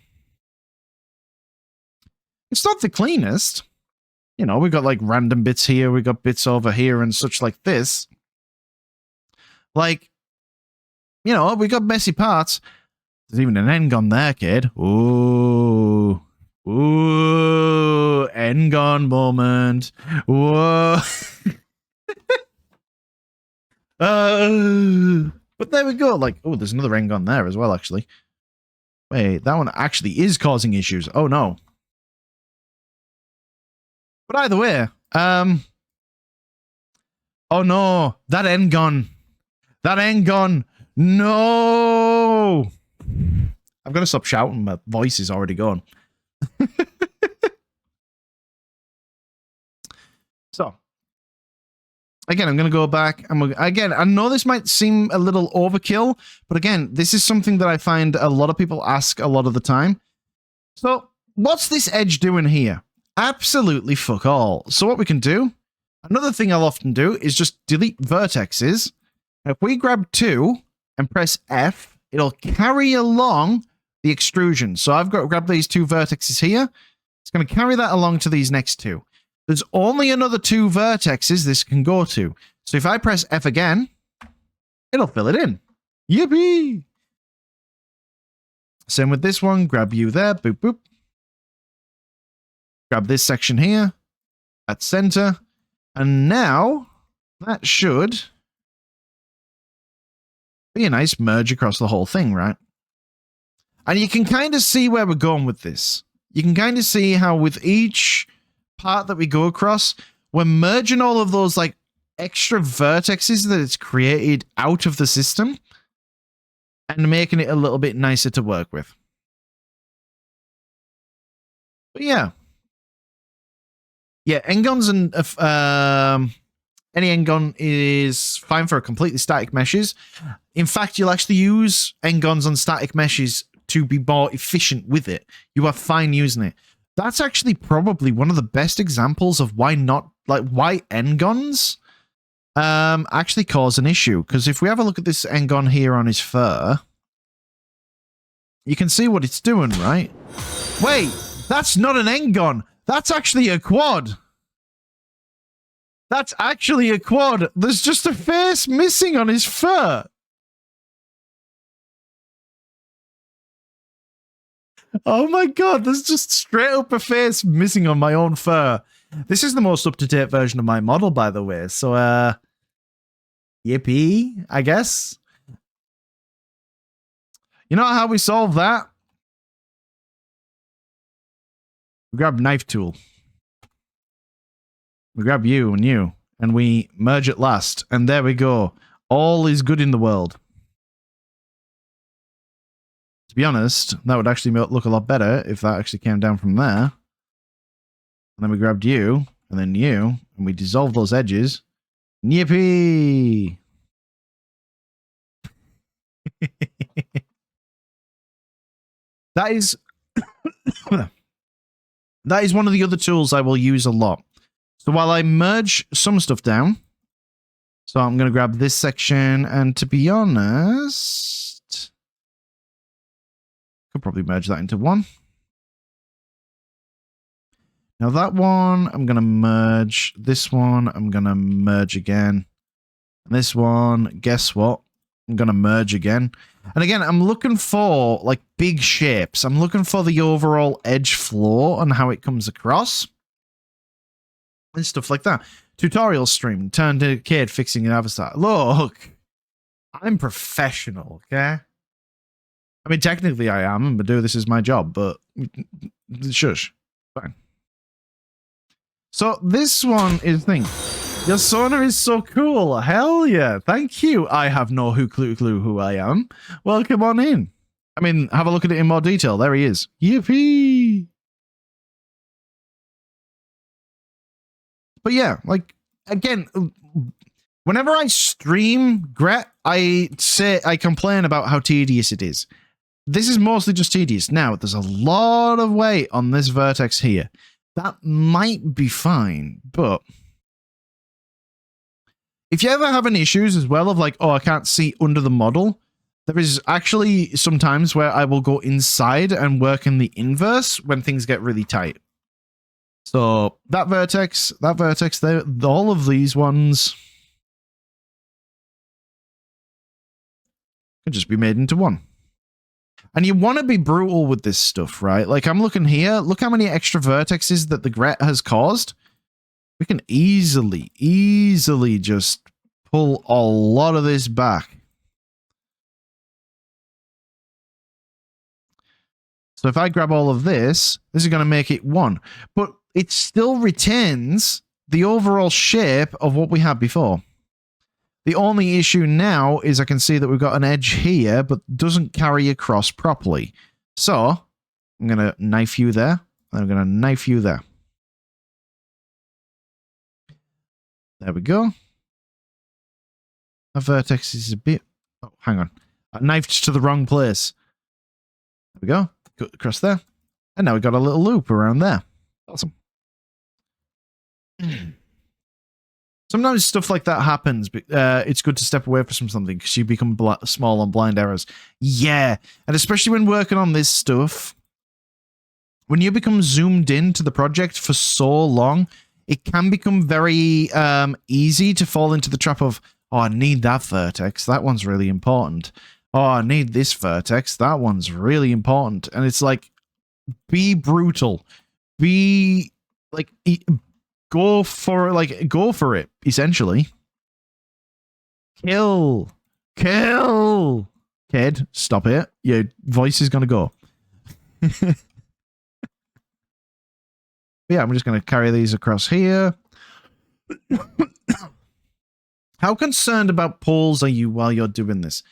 it's not the cleanest. You know, we've got like random bits here, we've got bits over here and such like this. Like, you know, we got messy parts. There's even an N-gon there, kid. Ooh. Ooh. N-gon moment. Whoa. But there we go. Like, oh, there's another N-gon there as well, actually. Wait, that one actually is causing issues. Oh, no. But either way, oh, no. That N-gon. That N-gon. No. I've got to stop shouting. My voice is already gone. So, again, I'm going to go back. Again, I know this might seem a little overkill, but again, this is something that I find a lot of people ask a lot of the time. So, what's this edge doing here? Absolutely fuck all. So what we can do, another thing I'll often do is just delete vertexes. If we grab 2 and press F, it'll carry along the extrusion. So I've got to grab these 2 vertices here. It's going to carry that along to these next 2. There's only another 2 vertexes this can go to. So if I press F again, it'll fill it in. Yippee! Same with this one. Grab you there. Boop, boop. Grab this section here at center. And now that should be a nice merge across the whole thing, right? And you can kind of see where we're going with this. You can kind of see how with each part that we go across, we're merging all of those like extra vertexes that it's created out of the system and making it a little bit nicer to work with. But yeah. Yeah, N-gons and any N-gon is fine for completely static meshes. In fact, you'll actually use N-gons on static meshes to be more efficient with it. You are fine using it. That's actually probably one of the best examples of why N-gons actually cause an issue. Because if we have a look at this N-gon here on his fur, you can see what it's doing, right? Wait, that's not an N-gon. That's actually a quad. That's actually a quad. There's just a face missing on his fur. Oh my god, there's just straight up a face missing on my own fur. This is the most up-to-date version of my model, by the way. So, yippee, I guess. You know how we solve that? We grab knife tool. We grab you, and we merge at last. And there we go. All is good in the world. To be honest, that would actually look a lot better if that actually came down from there. And then we grabbed you, and then you, and we dissolve those edges. Yippee! That is... that is one of the other tools I will use a lot. So while I merge some stuff down, so I'm going to grab this section, and to be honest, could probably merge that into one. Now that one, I'm going to merge. This one, I'm going to merge again. And this one, guess what? I'm going to merge again. And again, I'm looking for like big shapes. I'm looking for the overall edge flow and how it comes across. And stuff like that. Tutorial stream, turn to kid fixing an avatar. Look, I'm professional, okay? I mean, technically I am, but this is my job, but shush. Fine. So this one is the thing. Your sauna is so cool. Hell yeah. Thank you. I have no clue who I am. Welcome on in. I mean, have a look at it in more detail. There he is. Yippee. But yeah, like, again, whenever I stream Gret, I complain about how tedious it is. This is mostly just tedious. Now, there's a lot of weight on this vertex here. That might be fine, but If you ever have any issues as well of like, oh, I can't see under the model, there is actually sometimes where I will go inside and work in the inverse when things get really tight. So that vertex there, all of these ones can just be made into one. And you want to be brutal with this stuff, right? Like I'm looking here, look how many extra vertexes that the Gret has caused. We can easily just pull a lot of this back. So if I grab all of this, this is going to make it one. But it still retains the overall shape of what we had before. The only issue now is I can see that we've got an edge here, but doesn't carry across properly. So I'm going to knife you there. And I'm going to knife you there. There we go. Our vertex is a bit... Oh, hang on. I knifed to the wrong place. There we go. Go across there. And now we've got a little loop around there. Awesome. Sometimes stuff like that happens, but it's good to step away from something because you become small on blind errors. Yeah, and especially when working on this stuff, when you become zoomed into the project for so long, it can become very easy to fall into the trap of, oh, I need that vertex. That one's really important. Oh, I need this vertex. That one's really important. And it's like, be brutal. Be like... Go for it, essentially. Kill. Kid, stop it. Your voice is going to go. Yeah, I'm just going to carry these across here. How concerned about pulls are you while you're doing this?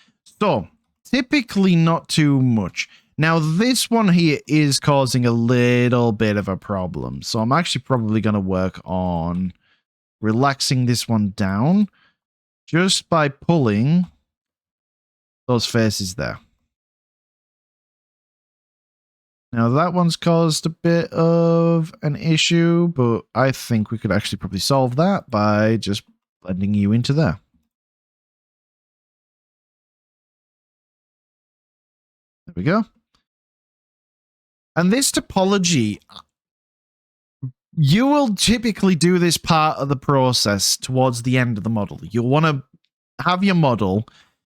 So, typically not too much. Now, this one here is causing a little bit of a problem. So I'm actually probably going to work on relaxing this one down just by pulling those faces there. Now, that one's caused a bit of an issue, but I think we could actually probably solve that by just blending you into there. There we go. And this topology, you will typically do this part of the process towards the end of the model. You'll want to have your model.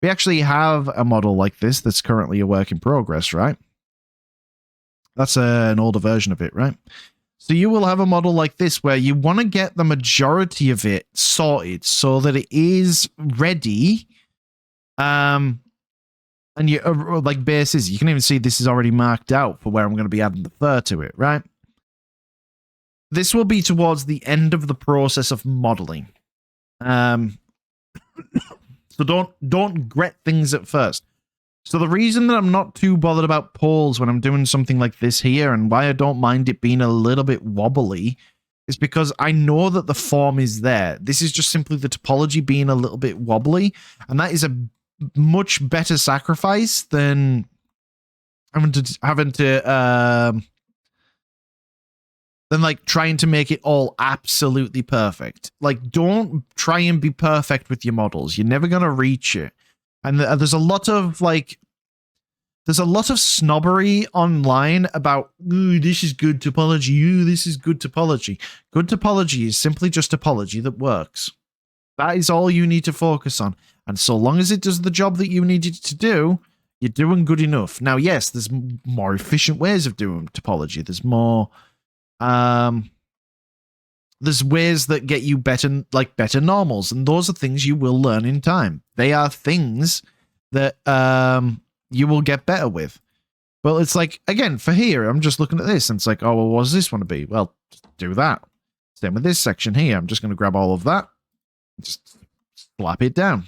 We actually have a model like this that's currently a work in progress, right? That's an older version of it, right? So you will have a model like this where you want to get the majority of it sorted so that it is ready. And you like bases, you can even see this is already marked out for where I'm going to be adding the fur to it, right? This will be towards the end of the process of modeling. So don't gret things at first. So the reason that I'm not too bothered about poles when I'm doing something like this here and why I don't mind it being a little bit wobbly is because I know that the form is there. This is just simply the topology being a little bit wobbly, and that is a much better sacrifice than having to than like trying to make it all absolutely perfect. Like, don't try and be perfect with your models. You're never going to reach it. And there's a lot of snobbery online about, ooh, this is good topology. Ooh, this is good topology. Good topology is simply just topology that works. That is all you need to focus on. And so long as it does the job that you need it to do, you're doing good enough. Now, yes, there's more efficient ways of doing topology. There's more... there's ways that get you better normals, and those are things you will learn in time. They are things that you will get better with. Well, it's like, again, for here, I'm just looking at this, and it's like, oh, well, what does this want to be? Well, just do that. Same with this section here. I'm just going to grab all of that, and just slap it down.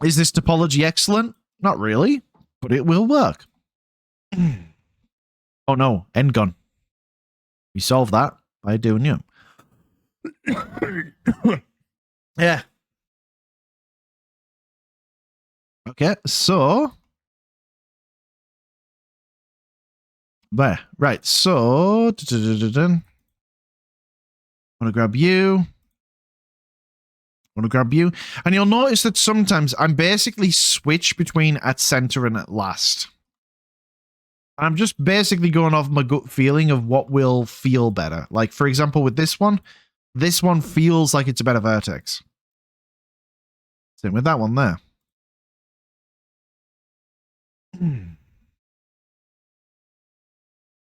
Is this topology excellent? Not really, but it will work. Oh no, end gun. We solve that by doing you. Yeah. Okay, so... Right, so... I'm going to grab you. Want to grab you? And you'll notice that sometimes I'm basically switch between at center and at last. I'm just basically going off my gut feeling of what will feel better. Like, for example, with this one feels like it's a better vertex. Same with that one there.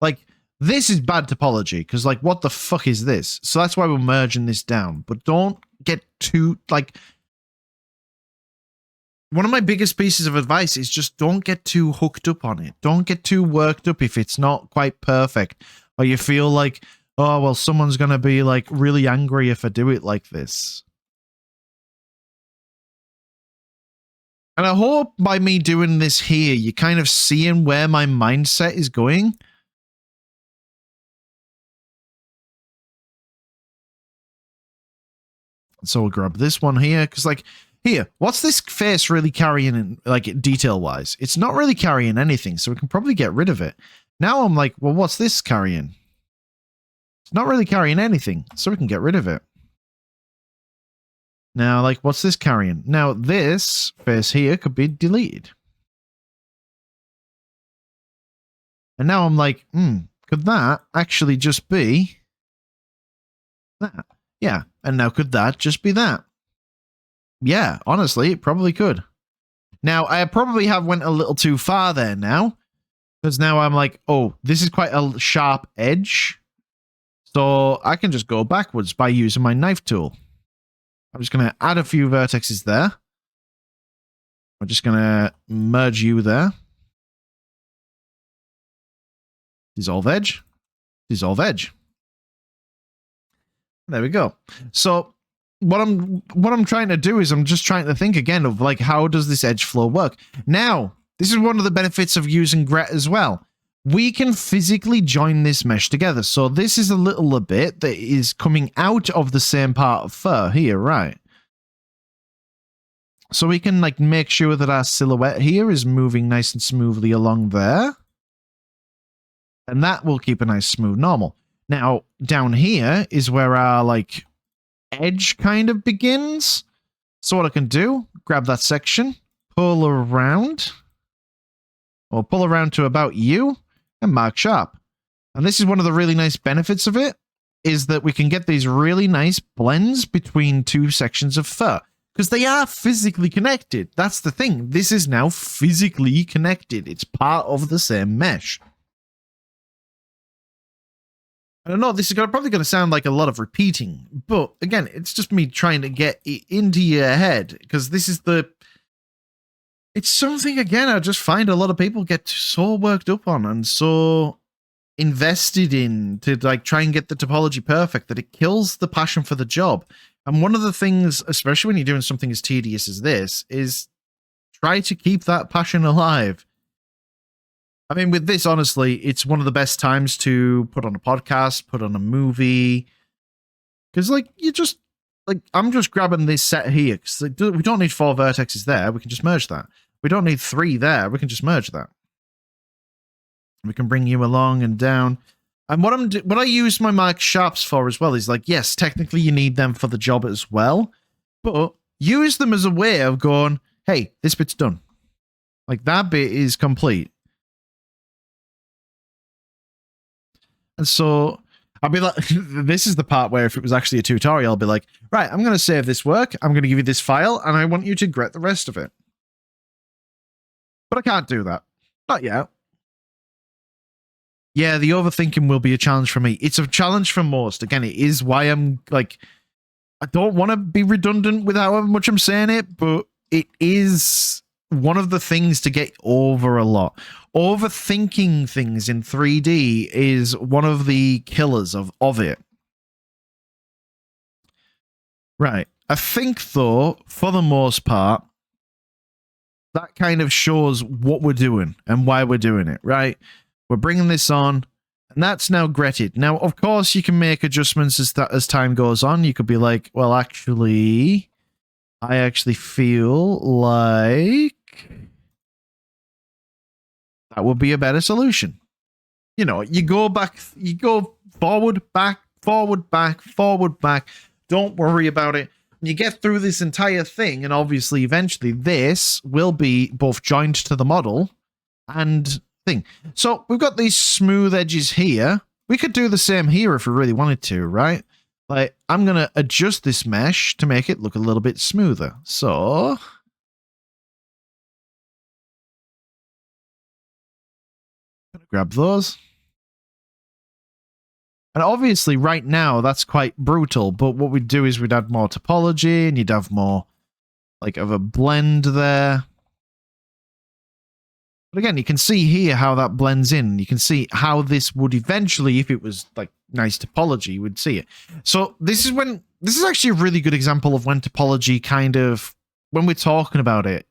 Like, this is bad topology, because, like, what the fuck is this? So that's why we're merging this down. But don't get too, like... One of my biggest pieces of advice is just don't get too hooked up on it. Don't get too worked up if it's not quite perfect. Or you feel like, oh, well, someone's going to be, like, really angry if I do it like this. And I hope by me doing this here, you're kind of seeing where my mindset is going. So we'll grab this one here, because, like, here, what's this face really carrying, in, like, detail-wise? It's not really carrying anything, so we can probably get rid of it. Now I'm like, well, what's this carrying? It's not really carrying anything, so we can get rid of it. Now, like, what's this carrying? Now, this face here could be deleted. And now I'm like, could that actually just be that? Yeah, and now could that just be that? Yeah, honestly, it probably could. Now, I probably have went a little too far there now, because now I'm like, oh, this is quite a sharp edge, so I can just go backwards by using my knife tool. I'm just going to add a few vertexes there. I'm just going to merge you there. Dissolve edge. Dissolve edge. There we go. So what I'm trying to do is I'm just trying to think again of, like, how does this edge flow work? Now, this is one of the benefits of using Gret as well. We can physically join this mesh together. So this is a little bit that is coming out of the same part of fur here, right? So we can, like, make sure that our silhouette here is moving nice and smoothly along there. And that will keep a nice smooth normal. Now, down here is where our, like, edge kind of begins. So what I can do, grab that section, pull around, or pull around to about you, and mark sharp. And this is one of the really nice benefits of it, is that we can get these really nice blends between two sections of fur. Because they are physically connected. That's the thing. This is now physically connected. It's part of the same mesh. I don't know, this is probably going to sound like a lot of repeating, but again, it's just me trying to get it into your head, because this is it's something, again, I just find a lot of people get so worked up on and so invested in to, like, try and get the topology perfect that it kills the passion for the job. And one of the things, especially when you're doing something as tedious as this, is try to keep that passion alive. I mean, with this, honestly, it's one of the best times to put on a podcast, put on a movie. Because, like, I'm just grabbing this set here. Because we don't need 4 vertexes there. We can just merge that. We don't need 3 there. We can just merge that. We can bring you along and down. And what I use my mark sharps for as well is, like, yes, technically you need them for the job as well. But use them as a way of going, hey, this bit's done. Like, that bit is complete. And so I'll be like, this is the part where if it was actually a tutorial, I'll be like, right, I'm going to save this work. I'm going to give you this file, and I want you to gret the rest of it. But I can't do that. Not yet. Yeah, the overthinking will be a challenge for me. It's a challenge for most. Again, it is why I'm, like, I don't want to be redundant with however much I'm saying it, but it is one of the things to get over a lot. Overthinking things in 3D is one of the killers of it. Right. I think, though, for the most part, that kind of shows what we're doing and why we're doing it, right? We're bringing this on, and that's now gretted. Now, of course, you can make adjustments as time goes on. You could be like, well, actually, I actually feel like that would be a better solution. You know, you go back, you go forward, back, forward, back, forward, back. Don't worry about it. you get through this entire thing, and obviously eventually this will be both joined to the model and thing. So we've got these smooth edges here. We could do the same here if we really wanted to, right? Like, I'm going to adjust this mesh to make it look a little bit smoother. So grab those. And obviously right now that's quite brutal, but what we'd do is we'd add more topology and you'd have more like of a blend there. But again, you can see here how that blends in. You can see how this would eventually, if it was like nice topology, you would see it. So this is actually a really good example of when topology kind of, when we're talking about it,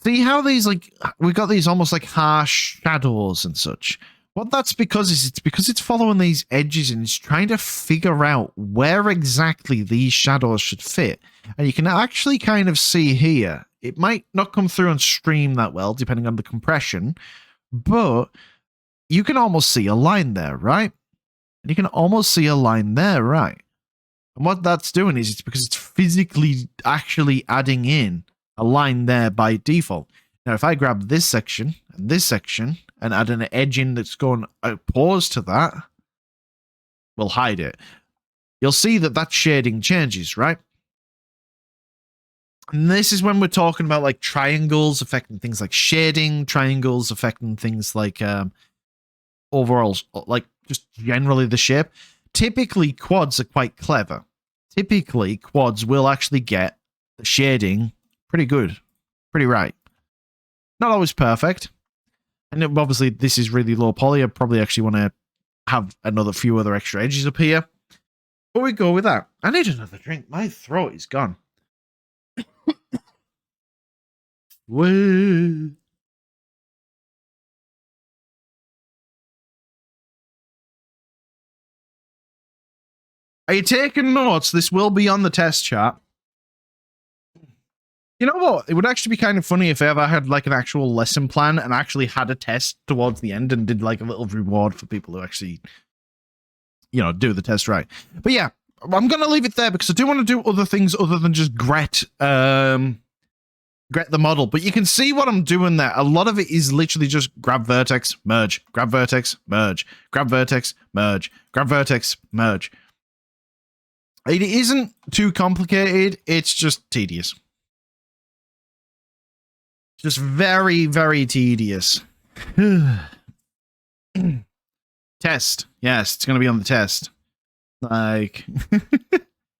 see how these, like, we've got these almost like harsh shadows and such. What that's because is it's because it's following these edges and it's trying to figure out where exactly these shadows should fit. And you can actually kind of see here, it might not come through on stream that well, depending on the compression, but you can almost see a line there, right? And you can almost see a line there, right? And what that's doing is it's because it's physically actually adding in a line there by default. Now, if I grab this section and add an edge in that's going opposed to that, we'll hide it. You'll see that that shading changes, right? And this is when we're talking about like triangles affecting things like shading, triangles affecting things like overall, like just generally the shape. Typically, quads are quite clever. Typically, quads will actually get the shading pretty good, pretty right. Not always perfect. And obviously, this is really low poly. I probably actually want to have another few other extra edges up here. But we go with that. I need another drink. My throat is gone. Woo. Are you taking notes? This will be on the test chart. You know what? It would actually be kind of funny if I ever had like an actual lesson plan and actually had a test towards the end and did like a little reward for people who actually, you know, do the test right. But yeah, I'm going to leave it there because I do want to do other things other than just Gret the model. But you can see what I'm doing there. A lot of it is literally just grab vertex, merge, grab vertex, merge, grab vertex, merge, grab vertex, merge. It isn't too complicated. It's just tedious. Just very, very tedious. Test. Yes, it's going to be on the test. Like,